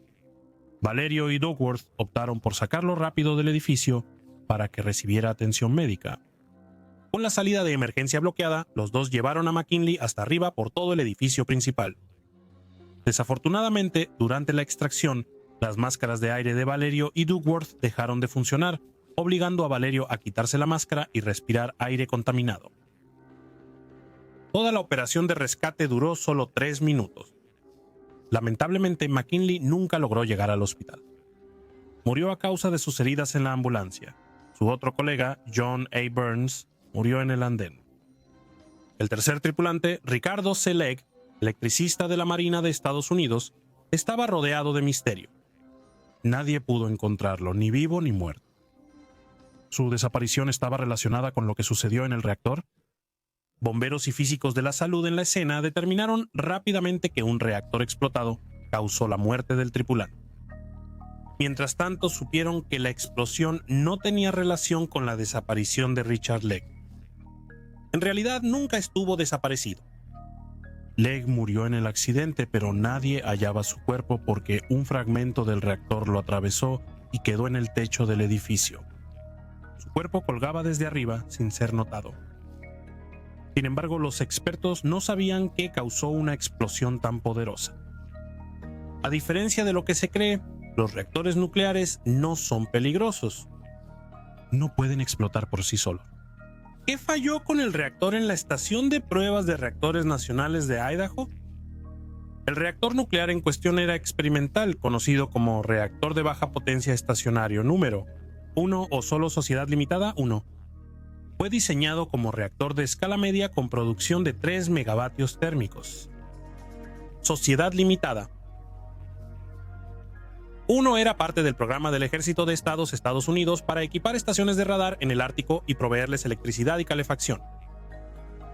Valerio y Duckworth optaron por sacarlo rápido del edificio para que recibiera atención médica. Con la salida de emergencia bloqueada, los 2 llevaron a McKinley hasta arriba por todo el edificio principal. Desafortunadamente, durante la extracción, las máscaras de aire de Valerio y Duckworth dejaron de funcionar, obligando a Valerio a quitarse la máscara y respirar aire contaminado. Toda la operación de rescate duró solo 3 minutos. Lamentablemente, McKinley nunca logró llegar al hospital. Murió a causa de sus heridas en la ambulancia. Su otro colega, John A. Burns, murió en el andén. El tercer tripulante, Ricardo C. Legg, electricista de la Marina de Estados Unidos, estaba rodeado de misterio. Nadie pudo encontrarlo, ni vivo ni muerto. ¿Su desaparición estaba relacionada con lo que sucedió en el reactor? Bomberos y físicos de la salud en la escena determinaron rápidamente que un reactor explotado causó la muerte del tripulante. Mientras tanto, supieron que la explosión no tenía relación con la desaparición de Richard Legg. En realidad, nunca estuvo desaparecido. Legg murió en el accidente, pero nadie hallaba su cuerpo porque un fragmento del reactor lo atravesó y quedó en el techo del edificio. Su cuerpo colgaba desde arriba sin ser notado. Sin embargo, los expertos no sabían qué causó una explosión tan poderosa. A diferencia de lo que se cree, los reactores nucleares no son peligrosos. No pueden explotar por sí solos. ¿Qué falló con el reactor en la estación de pruebas de reactores nacionales de Idaho? El reactor nuclear en cuestión era experimental, conocido como reactor de baja potencia estacionario número 1 o solo Sociedad Limitada 1. Fue diseñado como reactor de escala media con producción de 3 megavatios térmicos. Sociedad Limitada 1 era parte del programa del Ejército de Estados Unidos para equipar estaciones de radar en el Ártico y proveerles electricidad y calefacción.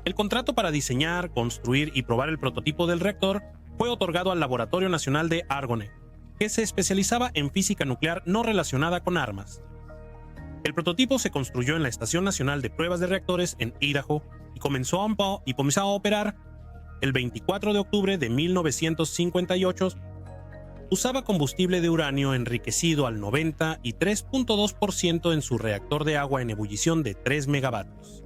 El contrato para diseñar, construir y probar el prototipo del reactor fue otorgado al Laboratorio Nacional de Argonne, que se especializaba en física nuclear no relacionada con armas. El prototipo se construyó en la Estación Nacional de Pruebas de Reactores en Idaho y comenzó a operar el 24 de octubre de 1958. Usaba combustible de uranio enriquecido al 90 y 3.2% en su reactor de agua en ebullición de 3 megavatios.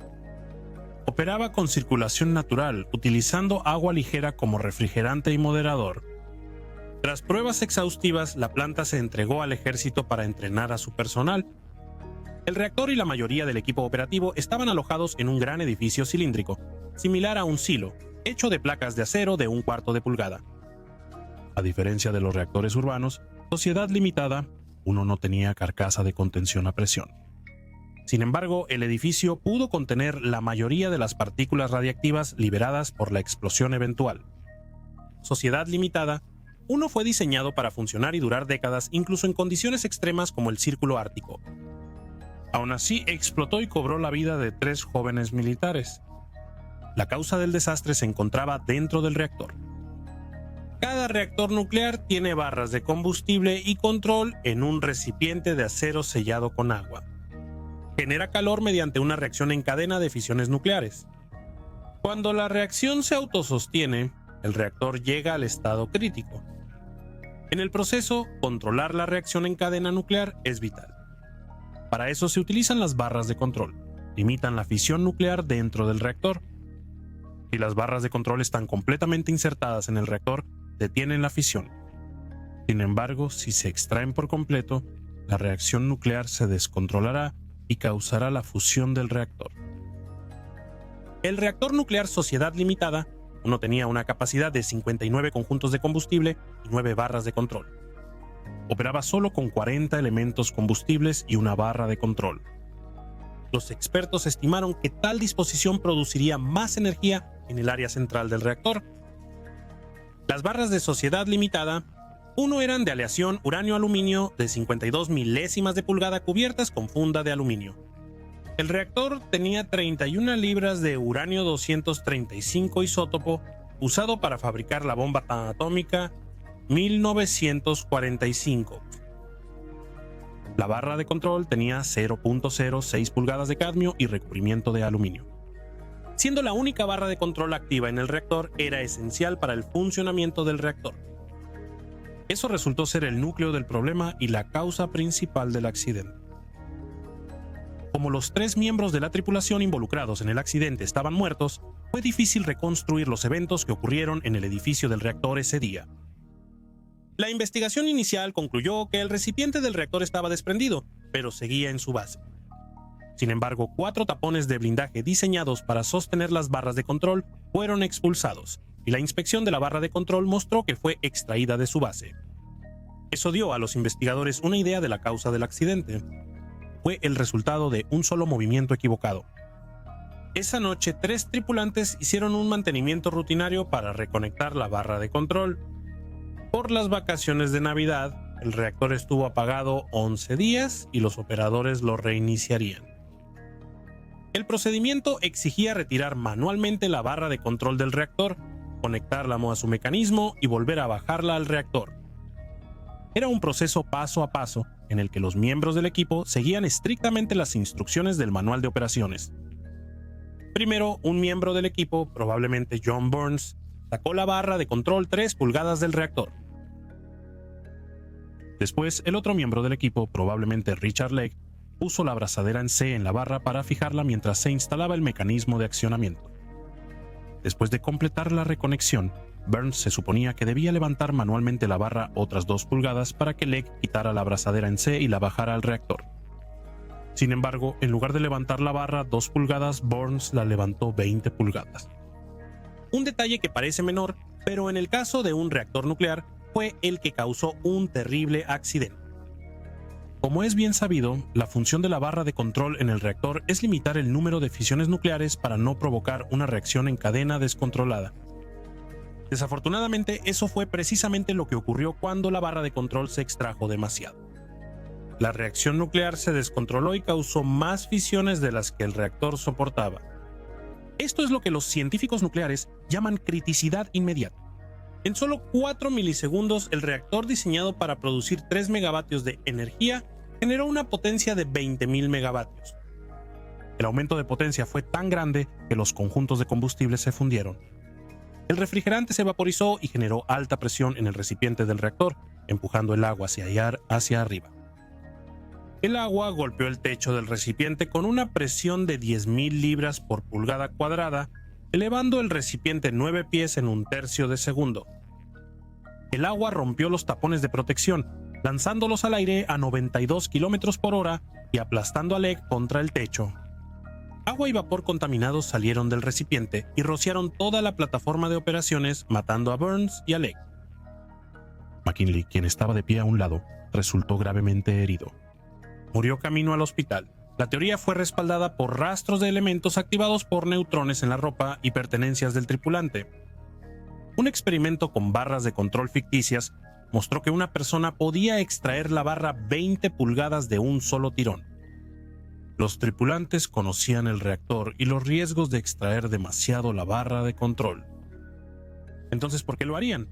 Operaba con circulación natural, utilizando agua ligera como refrigerante y moderador. Tras pruebas exhaustivas, la planta se entregó al ejército para entrenar a su personal. El reactor y la mayoría del equipo operativo estaban alojados en un gran edificio cilíndrico, similar a un silo, hecho de placas de acero de 1/4 de pulgada. A diferencia de los reactores urbanos, Sociedad Limitada 1 no tenía carcasa de contención a presión. Sin embargo, el edificio pudo contener la mayoría de las partículas radiactivas liberadas por la explosión eventual. Sociedad Limitada 1 fue diseñado para funcionar y durar décadas, incluso en condiciones extremas como el Círculo Ártico. Aún así, explotó y cobró la vida de 3 jóvenes militares. La causa del desastre se encontraba dentro del reactor. Cada reactor nuclear tiene barras de combustible y control en un recipiente de acero sellado con agua. Genera calor mediante una reacción en cadena de fisiones nucleares. Cuando la reacción se autosostiene, el reactor llega al estado crítico. En el proceso, controlar la reacción en cadena nuclear es vital. Para eso se utilizan las barras de control. Limitan la fisión nuclear dentro del reactor. Si las barras de control están completamente insertadas en el reactor, detienen la fisión. Sin embargo, si se extraen por completo, la reacción nuclear se descontrolará y causará la fusión del reactor. El reactor nuclear Sociedad Limitada 1 tenía una capacidad de 59 conjuntos de combustible y 9 barras de control. Operaba solo con 40 elementos combustibles y una barra de control. Los expertos estimaron que tal disposición produciría más energía en el área central del reactor. Las barras de Sociedad Limitada 1 eran de aleación uranio-aluminio de 52 milésimas de pulgada cubiertas con funda de aluminio. El reactor tenía 31 libras de uranio 235 isótopo usado para fabricar la bomba atómica 1945. La barra de control tenía 0.06 pulgadas de cadmio y recubrimiento de aluminio. Siendo la única barra de control activa en el reactor, era esencial para el funcionamiento del reactor. Eso resultó ser el núcleo del problema y la causa principal del accidente. Como los 3 miembros de la tripulación involucrados en el accidente estaban muertos, fue difícil reconstruir los eventos que ocurrieron en el edificio del reactor ese día. La investigación inicial concluyó que el recipiente del reactor estaba desprendido, pero seguía en su base. Sin embargo, 4 tapones de blindaje diseñados para sostener las barras de control fueron expulsados, y la inspección de la barra de control mostró que fue extraída de su base. Eso dio a los investigadores una idea de la causa del accidente. Fue el resultado de un solo movimiento equivocado. Esa noche, 3 tripulantes hicieron un mantenimiento rutinario para reconectar la barra de control. Por las vacaciones de Navidad, el reactor estuvo apagado 11 días y los operadores lo reiniciarían. El procedimiento exigía retirar manualmente la barra de control del reactor, conectarla a su mecanismo y volver a bajarla al reactor. Era un proceso paso a paso en el que los miembros del equipo seguían estrictamente las instrucciones del manual de operaciones. Primero, un miembro del equipo, probablemente John Burns, sacó la barra de control 3 pulgadas del reactor. Después, el otro miembro del equipo, probablemente Richard Legg, puso la abrazadera en C en la barra para fijarla mientras se instalaba el mecanismo de accionamiento. Después de completar la reconexión, Burns se suponía que debía levantar manualmente la barra otras 2 pulgadas para que Legg quitara la abrazadera en C y la bajara al reactor. Sin embargo, en lugar de levantar la barra 2 pulgadas, Burns la levantó 20 pulgadas. Un detalle que parece menor, pero en el caso de un reactor nuclear, fue el que causó un terrible accidente. Como es bien sabido, la función de la barra de control en el reactor es limitar el número de fisiones nucleares para no provocar una reacción en cadena descontrolada. Desafortunadamente, eso fue precisamente lo que ocurrió cuando la barra de control se extrajo demasiado. La reacción nuclear se descontroló y causó más fisiones de las que el reactor soportaba. Esto es lo que los científicos nucleares llaman criticidad inmediata. En solo 4 milisegundos, el reactor diseñado para producir 3 megavatios de energía generó una potencia de 20.000 megavatios. El aumento de potencia fue tan grande que los conjuntos de combustible se fundieron. El refrigerante se vaporizó y generó alta presión en el recipiente del reactor, empujando el agua hacia arriba. El agua golpeó el techo del recipiente con una presión de 10.000 libras por pulgada cuadrada, elevando el recipiente 9 pies en un tercio de segundo. El agua rompió los tapones de protección, lanzándolos al aire a 92 kilómetros por hora y aplastando a Legg contra el techo. Agua y vapor contaminados salieron del recipiente y rociaron toda la plataforma de operaciones, matando a Burns y a Legg. McKinley, quien estaba de pie a un lado, resultó gravemente herido. Murió camino al hospital. La teoría fue respaldada por rastros de elementos activados por neutrones en la ropa y pertenencias del tripulante. Un experimento con barras de control ficticias mostró que una persona podía extraer la barra 20 pulgadas de un solo tirón. Los tripulantes conocían el reactor y los riesgos de extraer demasiado la barra de control. Entonces, ¿por qué lo harían?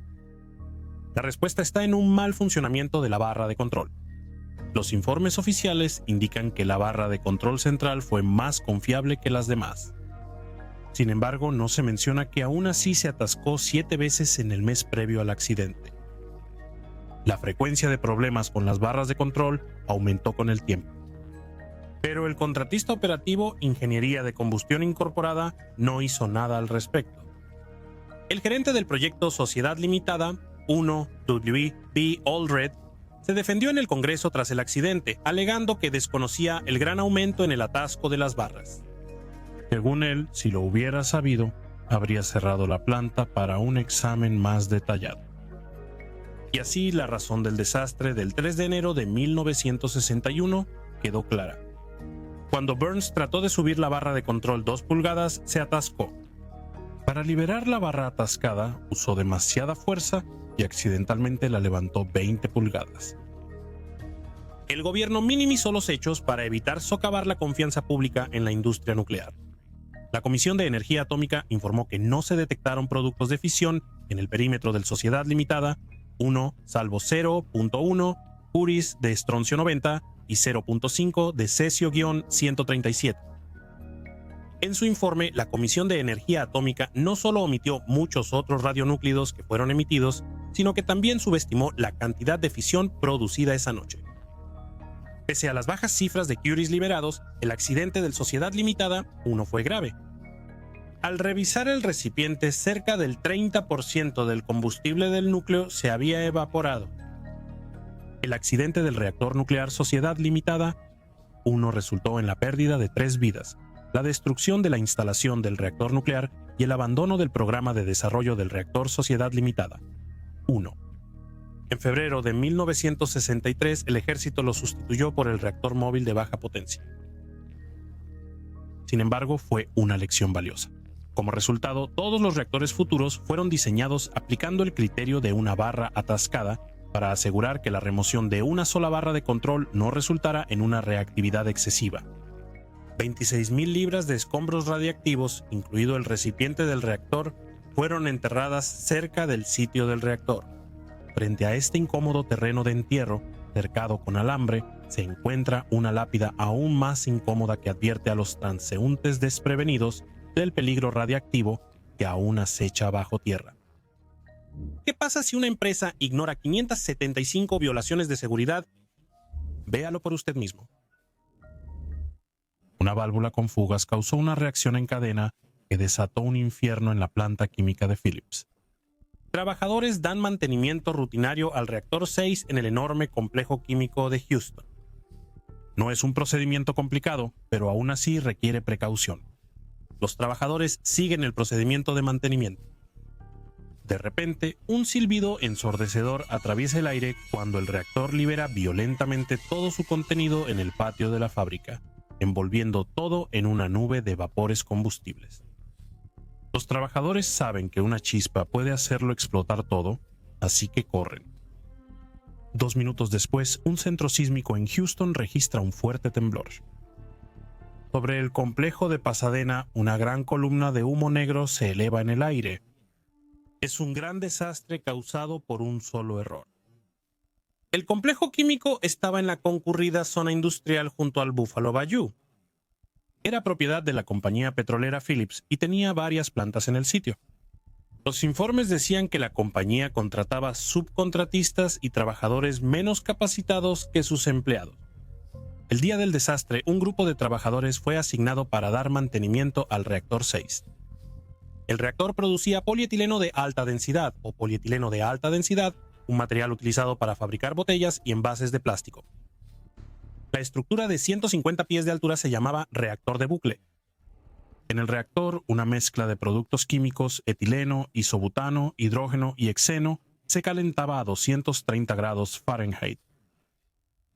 La respuesta está en un mal funcionamiento de la barra de control. Los informes oficiales indican que la barra de control central fue más confiable que las demás. Sin embargo, no se menciona que aún así se atascó 7 veces en el mes previo al accidente. La frecuencia de problemas con las barras de control aumentó con el tiempo. Pero el contratista operativo Ingeniería de Combustión Incorporada no hizo nada al respecto. El gerente del proyecto Sociedad Limitada, 1 W. B. Allred, se defendió en el Congreso tras el accidente, alegando que desconocía el gran aumento en el atasco de las barras. Según él, si lo hubiera sabido, habría cerrado la planta para un examen más detallado. Y así la razón del desastre del 3 de enero de 1961 quedó clara. Cuando Burns trató de subir la barra de control 2 pulgadas, se atascó. Para liberar la barra atascada, usó demasiada fuerza y accidentalmente la levantó 20 pulgadas. El gobierno minimizó los hechos para evitar socavar la confianza pública en la industria nuclear. La Comisión de Energía Atómica informó que no se detectaron productos de fisión en el perímetro del Sociedad Limitada 1, salvo 0.1 curis de estroncio 90 y 0.5 de cesio-137. En su informe, la Comisión de Energía Atómica no solo omitió muchos otros radionúclidos que fueron emitidos, sino que también subestimó la cantidad de fisión producida esa noche. Pese a las bajas cifras de curies liberados, el accidente del Sociedad Limitada 1 fue grave. Al revisar el recipiente, cerca del 30% del combustible del núcleo se había evaporado. El accidente del reactor nuclear Sociedad Limitada 1 resultó en la pérdida de 3 vidas, la destrucción de la instalación del reactor nuclear y el abandono del programa de desarrollo del reactor Sociedad Limitada 1. En febrero de 1963, el ejército lo sustituyó por el reactor móvil de baja potencia. Sin embargo, fue una lección valiosa. Como resultado, todos los reactores futuros fueron diseñados aplicando el criterio de una barra atascada para asegurar que la remoción de una sola barra de control no resultara en una reactividad excesiva. 26.000 libras de escombros radiactivos, incluido el recipiente del reactor, fueron enterradas cerca del sitio del reactor. Frente a este incómodo terreno de entierro, cercado con alambre, se encuentra una lápida aún más incómoda que advierte a los transeúntes desprevenidos del peligro radiactivo que aún acecha bajo tierra. ¿Qué pasa si una empresa ignora 575 violaciones de seguridad? Véalo por usted mismo. Una válvula con fugas causó una reacción en cadena que desató un infierno en la planta química de Phillips. Trabajadores dan mantenimiento rutinario al reactor 6 en el enorme complejo químico de Houston. No es un procedimiento complicado, pero aún así requiere precaución. Los trabajadores siguen el procedimiento de mantenimiento. De repente, un silbido ensordecedor atraviesa el aire cuando el reactor libera violentamente todo su contenido en el patio de la fábrica, envolviendo todo en una nube de vapores combustibles. Los trabajadores saben que una chispa puede hacerlo explotar todo, así que corren. 2 minutos después, un centro sísmico en Houston registra un fuerte temblor. Sobre el complejo de Pasadena, una gran columna de humo negro se eleva en el aire. Es un gran desastre causado por un solo error. El complejo químico estaba en la concurrida zona industrial junto al Buffalo Bayou. Era propiedad de la compañía petrolera Phillips y tenía varias plantas en el sitio. Los informes decían que la compañía contrataba subcontratistas y trabajadores menos capacitados que sus empleados. El día del desastre, un grupo de trabajadores fue asignado para dar mantenimiento al reactor 6. El reactor producía polietileno de alta densidad o polietileno de alta densidad, un material utilizado para fabricar botellas y envases de plástico. La estructura de 150 pies de altura se llamaba reactor de bucle. En el reactor, una mezcla de productos químicos, etileno, isobutano, hidrógeno y hexeno, se calentaba a 230 grados Fahrenheit.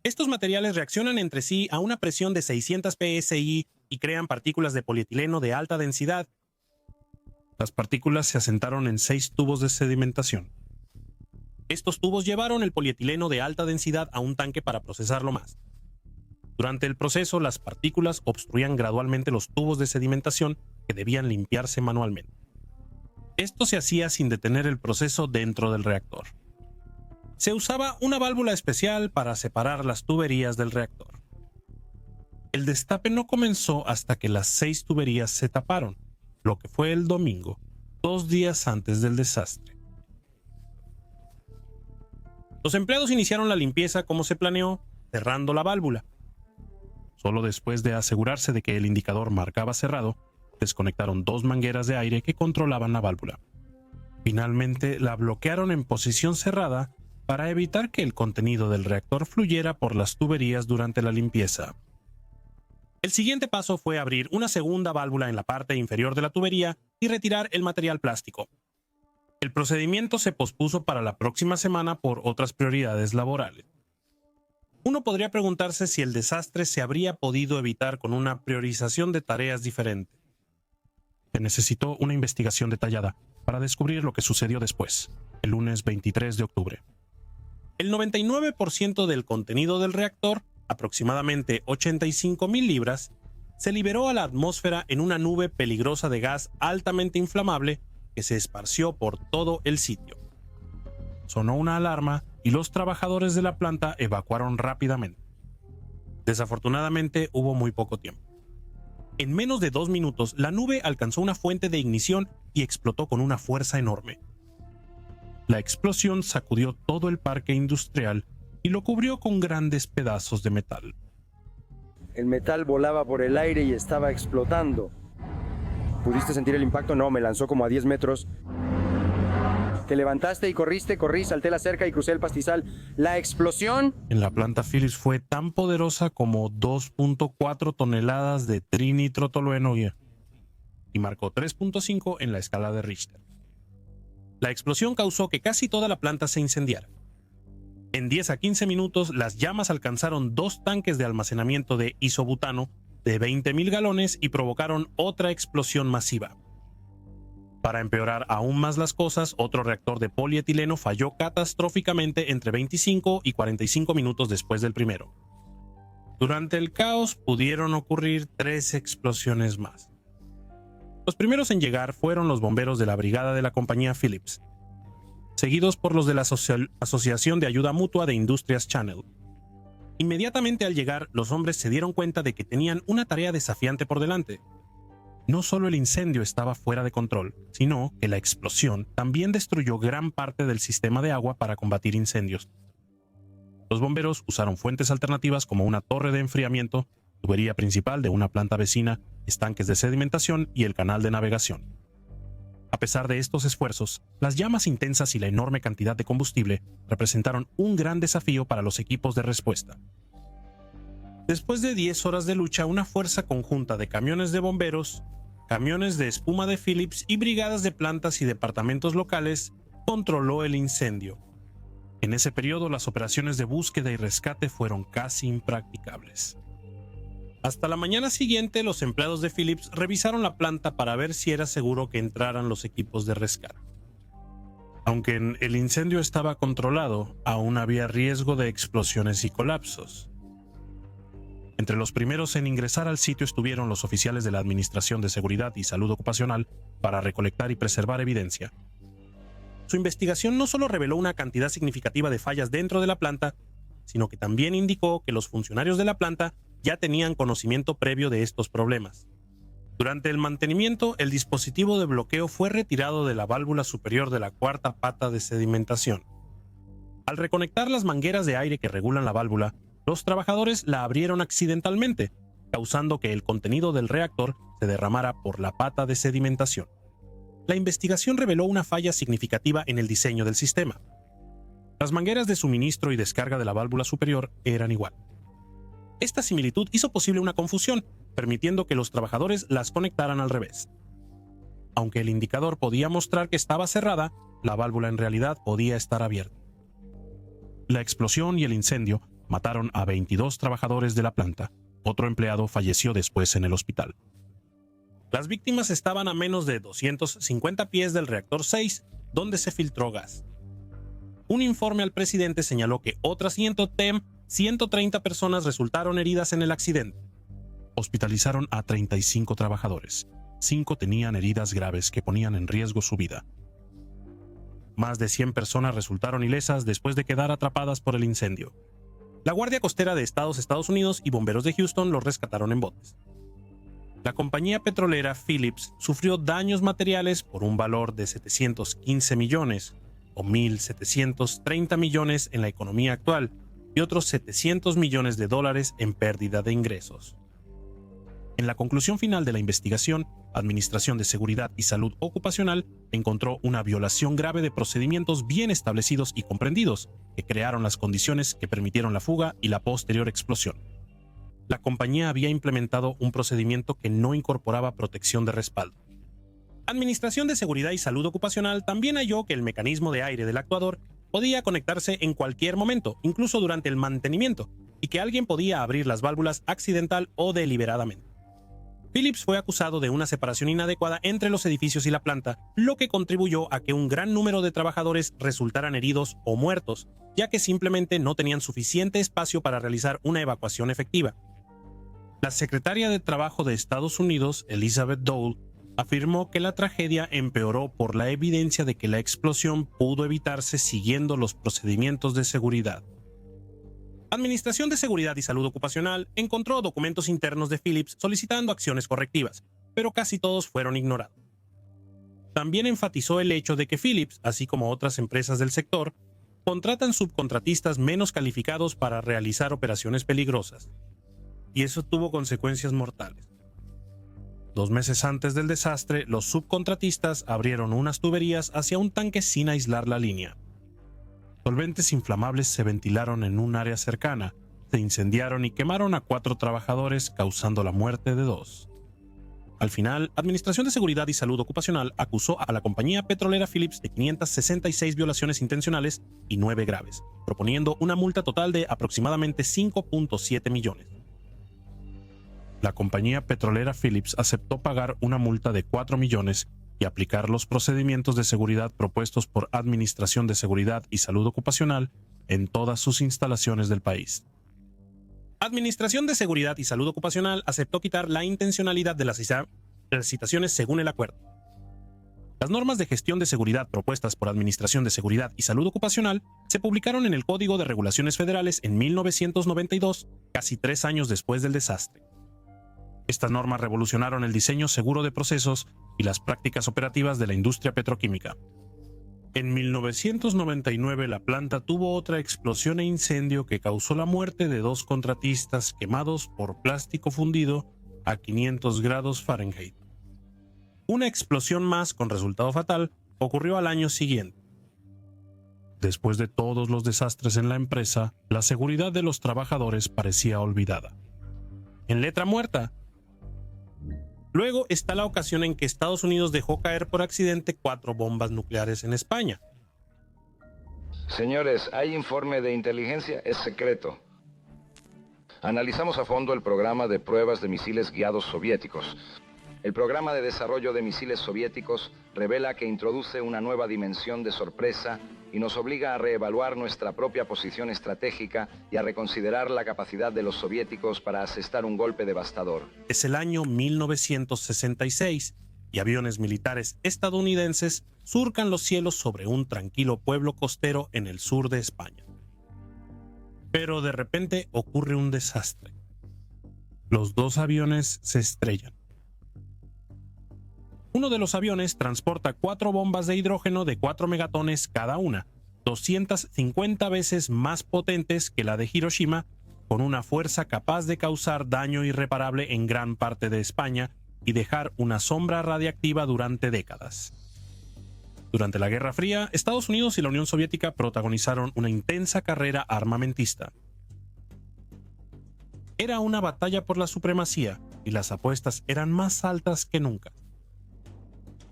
Estos materiales reaccionan entre sí a una presión de 600 psi y crean partículas de polietileno de alta densidad. Las partículas se asentaron en 6 tubos de sedimentación. Estos tubos llevaron el polietileno de alta densidad a un tanque para procesarlo más. Durante el proceso, las partículas obstruían gradualmente los tubos de sedimentación que debían limpiarse manualmente. Esto se hacía sin detener el proceso dentro del reactor. Se usaba una válvula especial para separar las tuberías del reactor. El destape no comenzó hasta que las 6 tuberías se taparon, lo que fue el domingo, 2 días antes del desastre. Los empleados iniciaron la limpieza como se planeó, cerrando la válvula. Solo después de asegurarse de que el indicador marcaba cerrado, desconectaron 2 mangueras de aire que controlaban la válvula. Finalmente la bloquearon en posición cerrada para evitar que el contenido del reactor fluyera por las tuberías durante la limpieza. El siguiente paso fue abrir una segunda válvula en la parte inferior de la tubería y retirar el material plástico. El procedimiento se pospuso para la próxima semana por otras prioridades laborales. Uno podría preguntarse si el desastre se habría podido evitar con una priorización de tareas diferente. Se necesitó una investigación detallada para descubrir lo que sucedió después, el lunes 23 de octubre. El 99% del contenido del reactor, aproximadamente 85,000 libras, se liberó a la atmósfera en una nube peligrosa de gas altamente inflamable que se esparció por todo el sitio. Sonó una alarma y los trabajadores de la planta evacuaron rápidamente. Desafortunadamente, hubo muy poco tiempo. En menos de 2 minutos, la nube alcanzó una fuente de ignición y explotó con una fuerza enorme. La explosión sacudió todo el parque industrial y lo cubrió con grandes pedazos de metal. El metal volaba por el aire y estaba explotando. ¿Pudiste sentir el impacto? No, me lanzó como a 10 metros. Te levantaste y corrí, salté la cerca y crucé el pastizal. La explosión En la planta Phillips fue tan poderosa como 2.4 toneladas de trinitrotolueno y marcó 3.5 en la escala de Richter. La explosión causó que casi toda la planta se incendiara. En 10 a 15 minutos, las llamas alcanzaron 2 tanques de almacenamiento de isobutano de 20,000 galones y provocaron otra explosión masiva. Para empeorar aún más las cosas, otro reactor de polietileno falló catastróficamente entre 25 y 45 minutos después del primero. Durante el caos pudieron ocurrir 3 explosiones más. Los primeros en llegar fueron los bomberos de la brigada de la compañía Phillips, seguidos por los de la Asociación de Ayuda Mutua de Industrias Channel. Inmediatamente al llegar, los hombres se dieron cuenta de que tenían una tarea desafiante por delante. No solo el incendio estaba fuera de control, sino que la explosión también destruyó gran parte del sistema de agua para combatir incendios. Los bomberos usaron fuentes alternativas como una torre de enfriamiento, tubería principal de una planta vecina estanques de sedimentación y el canal de navegación. A pesar de estos esfuerzos, las llamas intensas y la enorme cantidad de combustible representaron un gran desafío para los equipos de respuesta. Después de 10 horas de lucha, una fuerza conjunta de camiones de bomberos, camiones de espuma de Phillips y brigadas de plantas y departamentos locales controló el incendio. En ese periodo, las operaciones de búsqueda y rescate fueron casi impracticables. Hasta la mañana siguiente, los empleados de Phillips revisaron la planta para ver si era seguro que entraran los equipos de rescate. Aunque el incendio estaba controlado, aún había riesgo de explosiones y colapsos. Entre los primeros en ingresar al sitio estuvieron los oficiales de la Administración de Seguridad y Salud Ocupacional para recolectar y preservar evidencia. Su investigación no solo reveló una cantidad significativa de fallas dentro de la planta, sino que también indicó que los funcionarios de la planta ya tenían conocimiento previo de estos problemas. Durante el mantenimiento, el dispositivo de bloqueo fue retirado de la válvula superior de la cuarta pata de sedimentación. Al reconectar las mangueras de aire que regulan la válvula, los trabajadores la abrieron accidentalmente, causando que el contenido del reactor se derramara por la pata de sedimentación. La investigación reveló una falla significativa en el diseño del sistema. Las mangueras de suministro y descarga de la válvula superior eran igual. Esta similitud hizo posible una confusión, permitiendo que los trabajadores las conectaran al revés. Aunque el indicador podía mostrar que estaba cerrada, la válvula en realidad podía estar abierta. La explosión y el incendio mataron a 22 trabajadores de la planta. Otro empleado falleció después en el hospital. Las víctimas estaban a menos de 250 pies del reactor 6, donde se filtró gas. Un informe al presidente señaló que otras 130 personas resultaron heridas en el accidente. Hospitalizaron a 35 trabajadores. 5 tenían heridas graves que ponían en riesgo su vida. Más de 100 personas resultaron ilesas después de quedar atrapadas por el incendio. La Guardia Costera de Estados Unidos y bomberos de Houston los rescataron en botes. La compañía petrolera Phillips sufrió daños materiales por un valor de 715 millones o 1.730 millones en la economía actual y otros 700 millones de dólares en pérdida de ingresos. En la conclusión final de la investigación, Administración de Seguridad y Salud Ocupacional encontró una violación grave de procedimientos bien establecidos y comprendidos que crearon las condiciones que permitieron la fuga y la posterior explosión. La compañía había implementado un procedimiento que no incorporaba protección de respaldo. Administración de Seguridad y Salud Ocupacional también halló que el mecanismo de aire del actuador podía conectarse en cualquier momento, incluso durante el mantenimiento, y que alguien podía abrir las válvulas accidental o deliberadamente. Phillips fue acusado de una separación inadecuada entre los edificios y la planta, lo que contribuyó a que un gran número de trabajadores resultaran heridos o muertos, ya que simplemente no tenían suficiente espacio para realizar una evacuación efectiva. La secretaria de Trabajo de Estados Unidos, Elizabeth Dole, afirmó que la tragedia empeoró por la evidencia de que la explosión pudo evitarse siguiendo los procedimientos de seguridad. Administración de Seguridad y Salud Ocupacional encontró documentos internos de Phillips solicitando acciones correctivas, pero casi todos fueron ignorados. También enfatizó el hecho de que Phillips, así como otras empresas del sector, contratan subcontratistas menos calificados para realizar operaciones peligrosas. Y eso tuvo consecuencias mortales. 2 meses antes del desastre, los subcontratistas abrieron unas tuberías hacia un tanque sin aislar la línea. Solventes inflamables se ventilaron en un área cercana, se incendiaron y quemaron a 4 trabajadores, causando la muerte de 2. Al final, Administración de Seguridad y Salud Ocupacional acusó a la compañía petrolera Phillips de 566 violaciones intencionales y 9 graves, proponiendo una multa total de aproximadamente 5.7 millones. La compañía petrolera Phillips aceptó pagar una multa de 4 millones y aplicar los procedimientos de seguridad propuestos por Administración de Seguridad y Salud Ocupacional en todas sus instalaciones del país. Administración de Seguridad y Salud Ocupacional aceptó quitar la intencionalidad de las citaciones según el acuerdo. Las normas de gestión de seguridad propuestas por Administración de Seguridad y Salud Ocupacional se publicaron en el Código de Regulaciones Federales en 1992, casi 3 años después del desastre. Estas normas revolucionaron el diseño seguro de procesos y las prácticas operativas de la industria petroquímica. En 1999 la planta tuvo otra explosión e incendio que causó la muerte de 2 contratistas quemados por plástico fundido a 500 grados Fahrenheit. Una explosión más con resultado fatal ocurrió al año siguiente. Después de todos los desastres en la empresa, la seguridad de los trabajadores parecía olvidada. En letra muerta. Luego está la ocasión en que Estados Unidos dejó caer por accidente 4 bombas nucleares en España. Señores, hay informe de inteligencia, es secreto. Analizamos a fondo el programa de pruebas de misiles guiados soviéticos. El programa de desarrollo de misiles soviéticos revela que introduce una nueva dimensión de sorpresa y nos obliga a reevaluar nuestra propia posición estratégica y a reconsiderar la capacidad de los soviéticos para asestar un golpe devastador. Es el año 1966 y aviones militares estadounidenses surcan los cielos sobre un tranquilo pueblo costero en el sur de España. Pero de repente ocurre un desastre. Los 2 aviones se estrellan. Uno de los aviones transporta 4 bombas de hidrógeno de 4 megatones cada una, 250 veces más potentes que la de Hiroshima, con una fuerza capaz de causar daño irreparable en gran parte de España y dejar una sombra radiactiva durante décadas. Durante la Guerra Fría, Estados Unidos y la Unión Soviética protagonizaron una intensa carrera armamentista. Era una batalla por la supremacía y las apuestas eran más altas que nunca.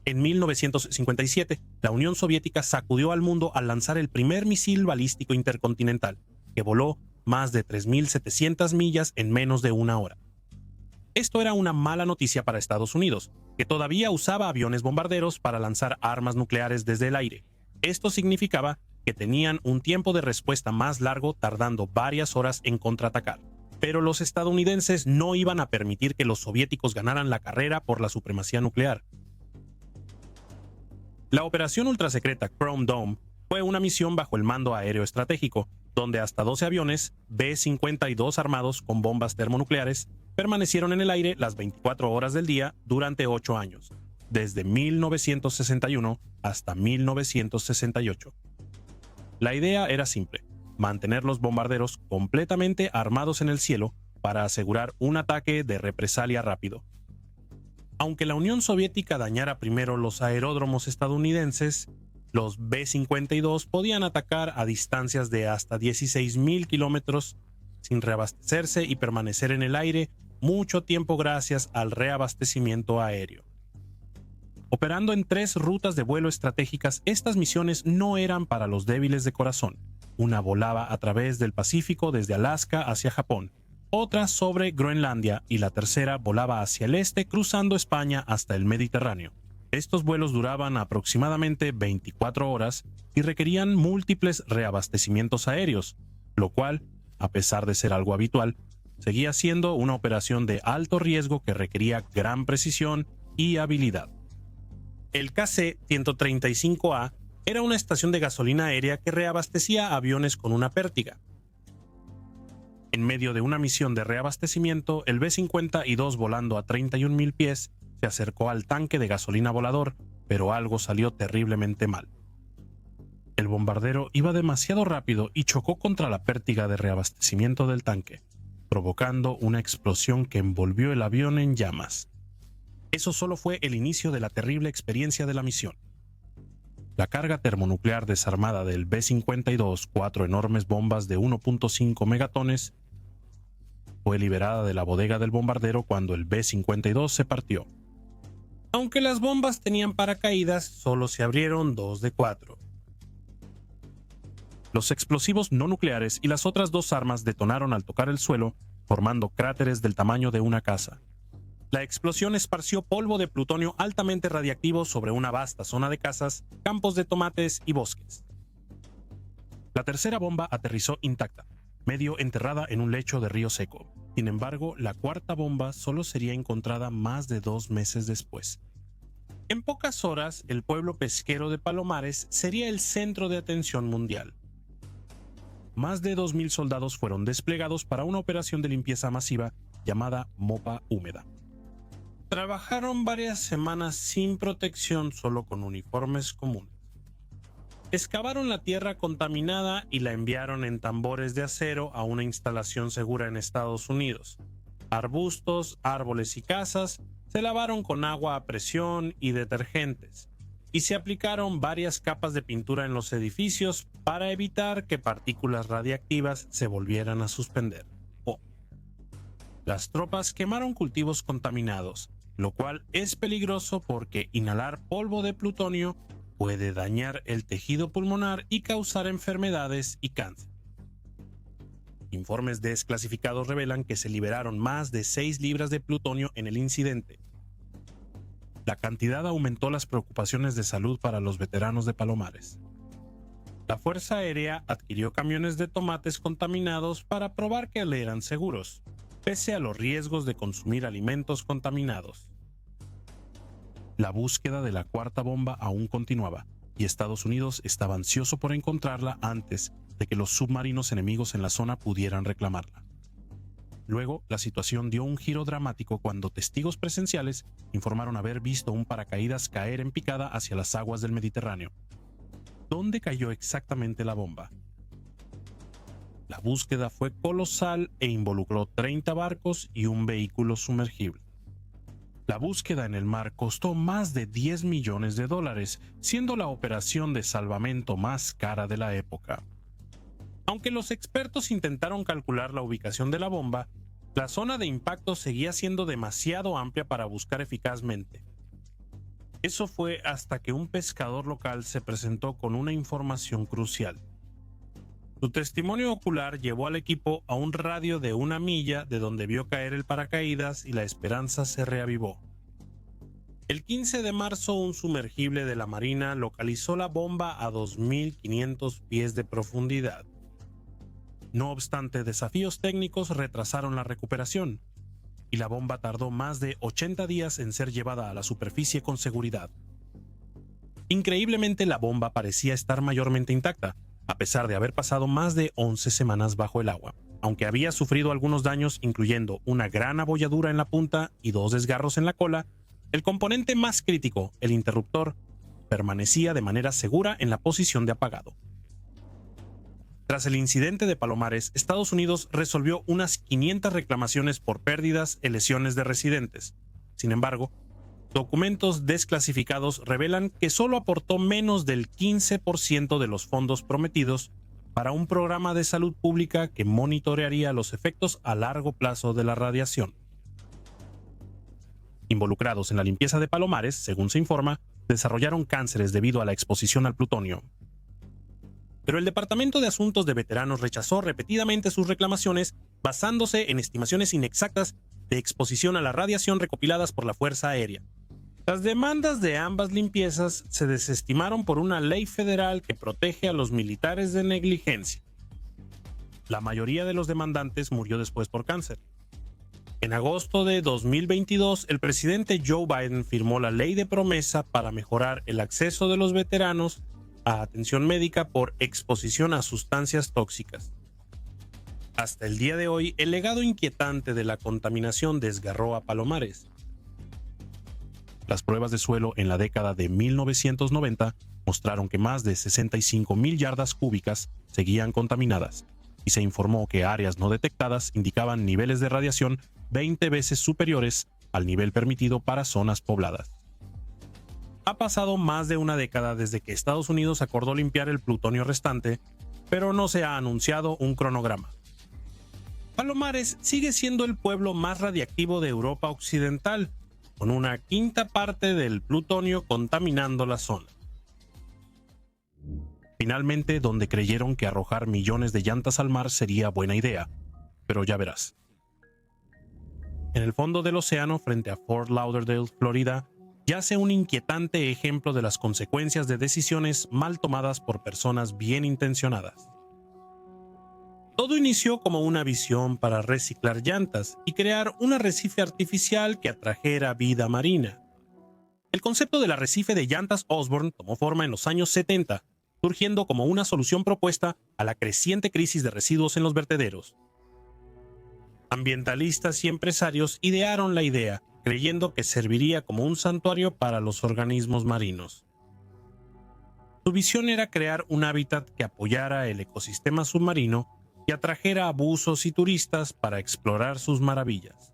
En 1957, la Unión Soviética sacudió al mundo al lanzar el primer misil balístico intercontinental, que voló más de 3.700 millas en menos de una hora. Esto era una mala noticia para Estados Unidos, que todavía usaba aviones bombarderos para lanzar armas nucleares desde el aire. Esto significaba que tenían un tiempo de respuesta más largo, tardando varias horas en contraatacar. Pero los estadounidenses no iban a permitir que los soviéticos ganaran la carrera por la supremacía nuclear. La operación ultrasecreta Chrome Dome fue una misión bajo el mando aéreo estratégico, donde hasta 12 aviones B-52 armados con bombas termonucleares permanecieron en el aire las 24 horas del día durante 8 años, desde 1961 hasta 1968. La idea era simple: mantener los bombarderos completamente armados en el cielo para asegurar un ataque de represalia rápido. Aunque la Unión Soviética dañara primero los aeródromos estadounidenses, los B-52 podían atacar a distancias de hasta 16.000 kilómetros sin reabastecerse y permanecer en el aire mucho tiempo gracias al reabastecimiento aéreo. Operando en 3 rutas de vuelo estratégicas, estas misiones no eran para los débiles de corazón. Una volaba a través del Pacífico desde Alaska hacia Japón, otra sobre Groenlandia y la tercera volaba hacia el este cruzando España hasta el Mediterráneo. Estos vuelos duraban aproximadamente 24 horas y requerían múltiples reabastecimientos aéreos, lo cual, a pesar de ser algo habitual, seguía siendo una operación de alto riesgo que requería gran precisión y habilidad. El KC-135A era una estación de gasolina aérea que reabastecía aviones con una pértiga. En medio de una misión de reabastecimiento, el B-52 volando a 31.000 pies se acercó al tanque de gasolina volador, pero algo salió terriblemente mal. El bombardero iba demasiado rápido y chocó contra la pértiga de reabastecimiento del tanque, provocando una explosión que envolvió el avión en llamas. Eso solo fue el inicio de la terrible experiencia de la misión. La carga termonuclear desarmada del B-52, 4 enormes bombas de 1.5 megatones, fue liberada de la bodega del bombardero cuando el B-52 se partió. Aunque las bombas tenían paracaídas, solo se abrieron 2 de 4. Los explosivos no nucleares y las otras 2 armas detonaron al tocar el suelo, formando cráteres del tamaño de una casa. La explosión esparció polvo de plutonio altamente radiactivo sobre una vasta zona de casas, campos de tomates y bosques. La tercera bomba aterrizó intacta, medio enterrada en un lecho de río seco. Sin embargo, la cuarta bomba solo sería encontrada más de 2 meses después. En pocas horas, el pueblo pesquero de Palomares sería el centro de atención mundial. Más de 2.000 soldados fueron desplegados para una operación de limpieza masiva llamada Mopa Húmeda. Trabajaron varias semanas sin protección, solo con uniformes comunes. Excavaron la tierra contaminada y la enviaron en tambores de acero a una instalación segura en Estados Unidos. arbustos, árboles y casas se lavaron con agua a presión y detergentes, y se aplicaron varias capas de pintura en los edificios para evitar que partículas radiactivas se volvieran a suspender. Las tropas quemaron cultivos contaminados, lo cual es peligroso porque inhalar polvo de plutonio puede dañar el tejido pulmonar y causar enfermedades y cáncer. Informes desclasificados revelan que se liberaron más de 6 libras de plutonio en el incidente. La cantidad aumentó las preocupaciones de salud para los veteranos de Palomares. La Fuerza Aérea adquirió camiones de tomates contaminados para probar que eran seguros, pese a los riesgos de consumir alimentos contaminados. La búsqueda de la cuarta bomba aún continuaba, y Estados Unidos estaba ansioso por encontrarla antes de que los submarinos enemigos en la zona pudieran reclamarla. Luego, la situación dio un giro dramático cuando testigos presenciales informaron haber visto un paracaídas caer en picada hacia las aguas del Mediterráneo. ¿Dónde cayó exactamente la bomba? La búsqueda fue colosal e involucró 30 barcos y un vehículo sumergible. La búsqueda en el mar costó más de $10 millones, siendo la operación de salvamento más cara de la época. Aunque los expertos intentaron calcular la ubicación de la bomba, la zona de impacto seguía siendo demasiado amplia para buscar eficazmente. Eso fue hasta que un pescador local se presentó con una información crucial. Su testimonio ocular llevó al equipo a un radio de 1 milla de donde vio caer el paracaídas y la esperanza se reavivó. El 15 de marzo, un sumergible de la Marina localizó la bomba a 2.500 pies de profundidad. No obstante, desafíos técnicos retrasaron la recuperación, y la bomba tardó más de 80 días en ser llevada a la superficie con seguridad. Increíblemente, la bomba parecía estar mayormente intacta, a pesar de haber pasado más de 11 semanas bajo el agua. Aunque había sufrido algunos daños, incluyendo una gran abolladura en la punta y 2 desgarros en la cola, el componente más crítico, el interruptor, permanecía de manera segura en la posición de apagado. Tras el incidente de Palomares, Estados Unidos resolvió unas 500 reclamaciones por pérdidas y lesiones de residentes. Sin embargo, documentos desclasificados revelan que solo aportó menos del 15% de los fondos prometidos para un programa de salud pública que monitorearía los efectos a largo plazo de la radiación. Involucrados en la limpieza de Palomares, según se informa, desarrollaron cánceres debido a la exposición al plutonio. Pero el Departamento de Asuntos de Veteranos rechazó repetidamente sus reclamaciones basándose en estimaciones inexactas de exposición a la radiación recopiladas por la Fuerza Aérea. Las demandas de ambas limpiezas se desestimaron por una ley federal que protege a los militares de negligencia. La mayoría de los demandantes murió después por cáncer. En agosto de 2022, el presidente Joe Biden firmó la ley de promesa para mejorar el acceso de los veteranos a atención médica por exposición a sustancias tóxicas. Hasta el día de hoy, el legado inquietante de la contaminación desgarró a Palomares. Las pruebas de suelo en la década de 1990 mostraron que más de 65,000 yardas cúbicas seguían contaminadas, y se informó que áreas no detectadas indicaban niveles de radiación 20 veces superiores al nivel permitido para zonas pobladas. Ha pasado más de una década desde que Estados Unidos acordó limpiar el plutonio restante, pero no se ha anunciado un cronograma. Palomares sigue siendo el pueblo más radiactivo de Europa Occidental, con una quinta parte del plutonio contaminando la zona. Finalmente, donde creyeron que arrojar millones de llantas al mar sería buena idea, pero ya verás. En el fondo del océano, frente a Fort Lauderdale, Florida, yace un inquietante ejemplo de las consecuencias de decisiones mal tomadas por personas bien intencionadas. Todo inició como una visión para reciclar llantas y crear un arrecife artificial que atrajera vida marina. El concepto del arrecife de llantas Osborne tomó forma en los años 70, surgiendo como una solución propuesta a la creciente crisis de residuos en los vertederos. Ambientalistas y empresarios idearon la idea, creyendo que serviría como un santuario para los organismos marinos. Su visión era crear un hábitat que apoyara el ecosistema submarino y atrajera a buzos y turistas para explorar sus maravillas.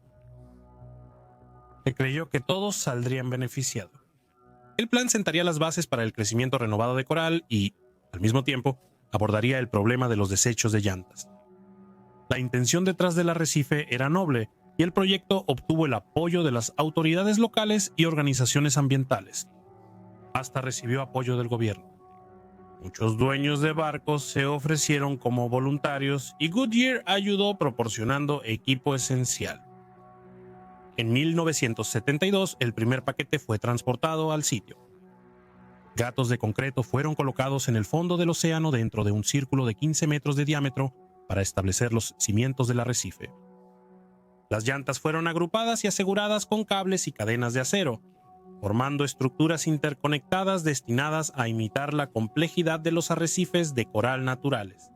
Se creyó que todos saldrían beneficiados. El plan sentaría las bases para el crecimiento renovado de coral y, al mismo tiempo, abordaría el problema de los desechos de llantas. La intención detrás del arrecife era noble y el proyecto obtuvo el apoyo de las autoridades locales y organizaciones ambientales. Hasta recibió apoyo del gobierno. Muchos dueños de barcos se ofrecieron como voluntarios y Goodyear ayudó proporcionando equipo esencial. En 1972, el primer paquete fue transportado al sitio. Gatos de concreto fueron colocados en el fondo del océano dentro de un círculo de 15 metros de diámetro para establecer los cimientos del arrecife. Las llantas fueron agrupadas y aseguradas con cables y cadenas de acero, formando estructuras interconectadas destinadas a imitar la complejidad de los arrecifes de coral naturales.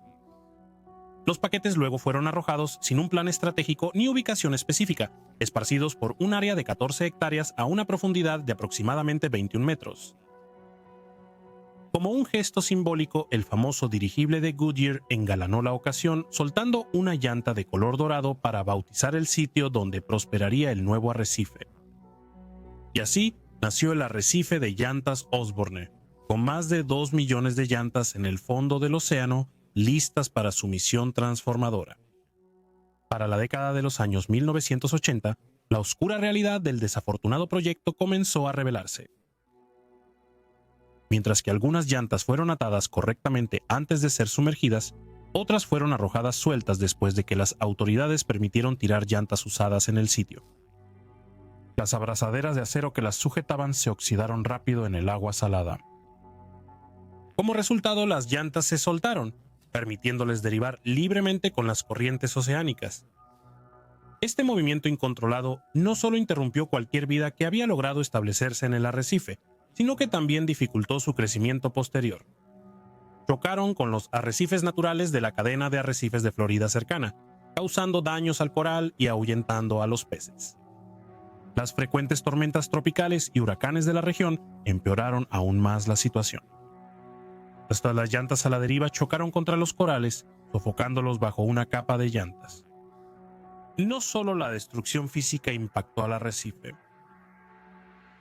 Los paquetes luego fueron arrojados sin un plan estratégico ni ubicación específica, esparcidos por un área de 14 hectáreas a una profundidad de aproximadamente 21 metros. Como un gesto simbólico, el famoso dirigible de Goodyear engalanó la ocasión soltando una llanta de color dorado para bautizar el sitio donde prosperaría el nuevo arrecife. Y así nació el arrecife de llantas Osborne, con más de 2 millones de llantas en el fondo del océano, listas para su misión transformadora. Para la década de los años 1980, la oscura realidad del desafortunado proyecto comenzó a revelarse. Mientras que algunas llantas fueron atadas correctamente antes de ser sumergidas, otras fueron arrojadas sueltas después de que las autoridades permitieron tirar llantas usadas en el sitio. Las abrazaderas de acero que las sujetaban se oxidaron rápido en el agua salada. Como resultado, las llantas se soltaron, permitiéndoles derivar libremente con las corrientes oceánicas. Este movimiento incontrolado no solo interrumpió cualquier vida que había logrado establecerse en el arrecife, sino que también dificultó su crecimiento posterior. Chocaron con los arrecifes naturales de la cadena de arrecifes de Florida cercana, causando daños al coral y ahuyentando a los peces. Las frecuentes tormentas tropicales y huracanes de la región empeoraron aún más la situación. Hasta las llantas a la deriva chocaron contra los corales, sofocándolos bajo una capa de llantas. No solo la destrucción física impactó al arrecife.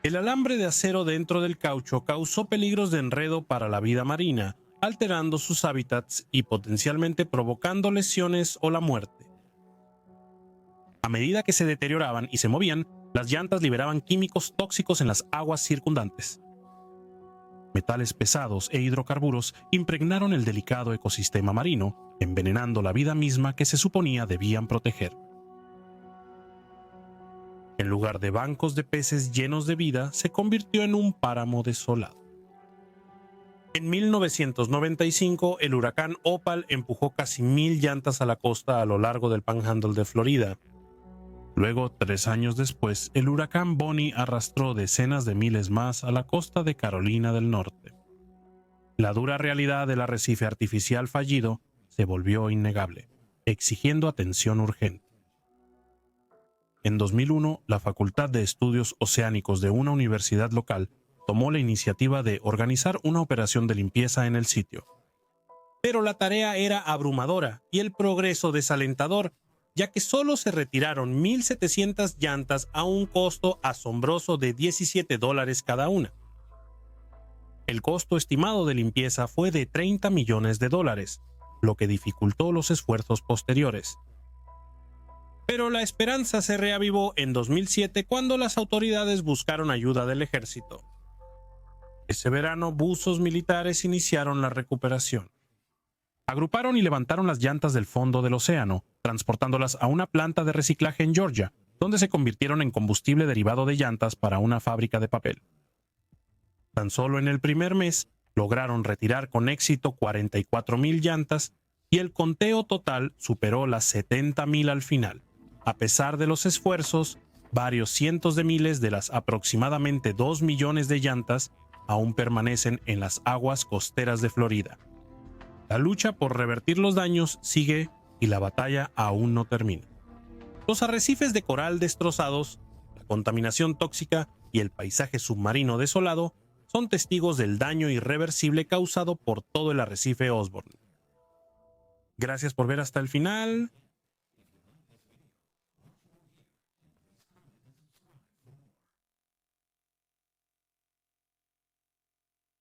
El alambre de acero dentro del caucho causó peligros de enredo para la vida marina, alterando sus hábitats y potencialmente provocando lesiones o la muerte. A medida que se deterioraban y se movían, las llantas liberaban químicos tóxicos en las aguas circundantes. Metales pesados e hidrocarburos impregnaron el delicado ecosistema marino, envenenando la vida misma que se suponía debían proteger. En lugar de bancos de peces llenos de vida, se convirtió en un páramo desolado. En 1995, el huracán Opal empujó casi 1,000 llantas a la costa a lo largo del Panhandle de Florida. Luego, 3 años después, el huracán Bonnie arrastró decenas de miles más a la costa de Carolina del Norte. La dura realidad del arrecife artificial fallido se volvió innegable, exigiendo atención urgente. En 2001, la Facultad de Estudios Oceánicos de una universidad local tomó la iniciativa de organizar una operación de limpieza en el sitio. Pero la tarea era abrumadora y el progreso desalentador, ya que solo se retiraron 1,700 llantas a un costo asombroso de $17 cada una. El costo estimado de limpieza fue de $30 millones, lo que dificultó los esfuerzos posteriores. Pero la esperanza se reavivó en 2007 cuando las autoridades buscaron ayuda del ejército. Ese verano, buzos militares iniciaron la recuperación. Agruparon y levantaron las llantas del fondo del océano, transportándolas a una planta de reciclaje en Georgia, donde se convirtieron en combustible derivado de llantas para una fábrica de papel. Tan solo en el primer mes, lograron retirar con éxito 44,000 llantas y el conteo total superó las 70,000 al final. A pesar de los esfuerzos, varios cientos de miles de las aproximadamente 2 millones de llantas aún permanecen en las aguas costeras de Florida. La lucha por revertir los daños sigue y la batalla aún no termina. Los arrecifes de coral destrozados, la contaminación tóxica y el paisaje submarino desolado son testigos del daño irreversible causado por todo el arrecife Osborne. Gracias por ver hasta el final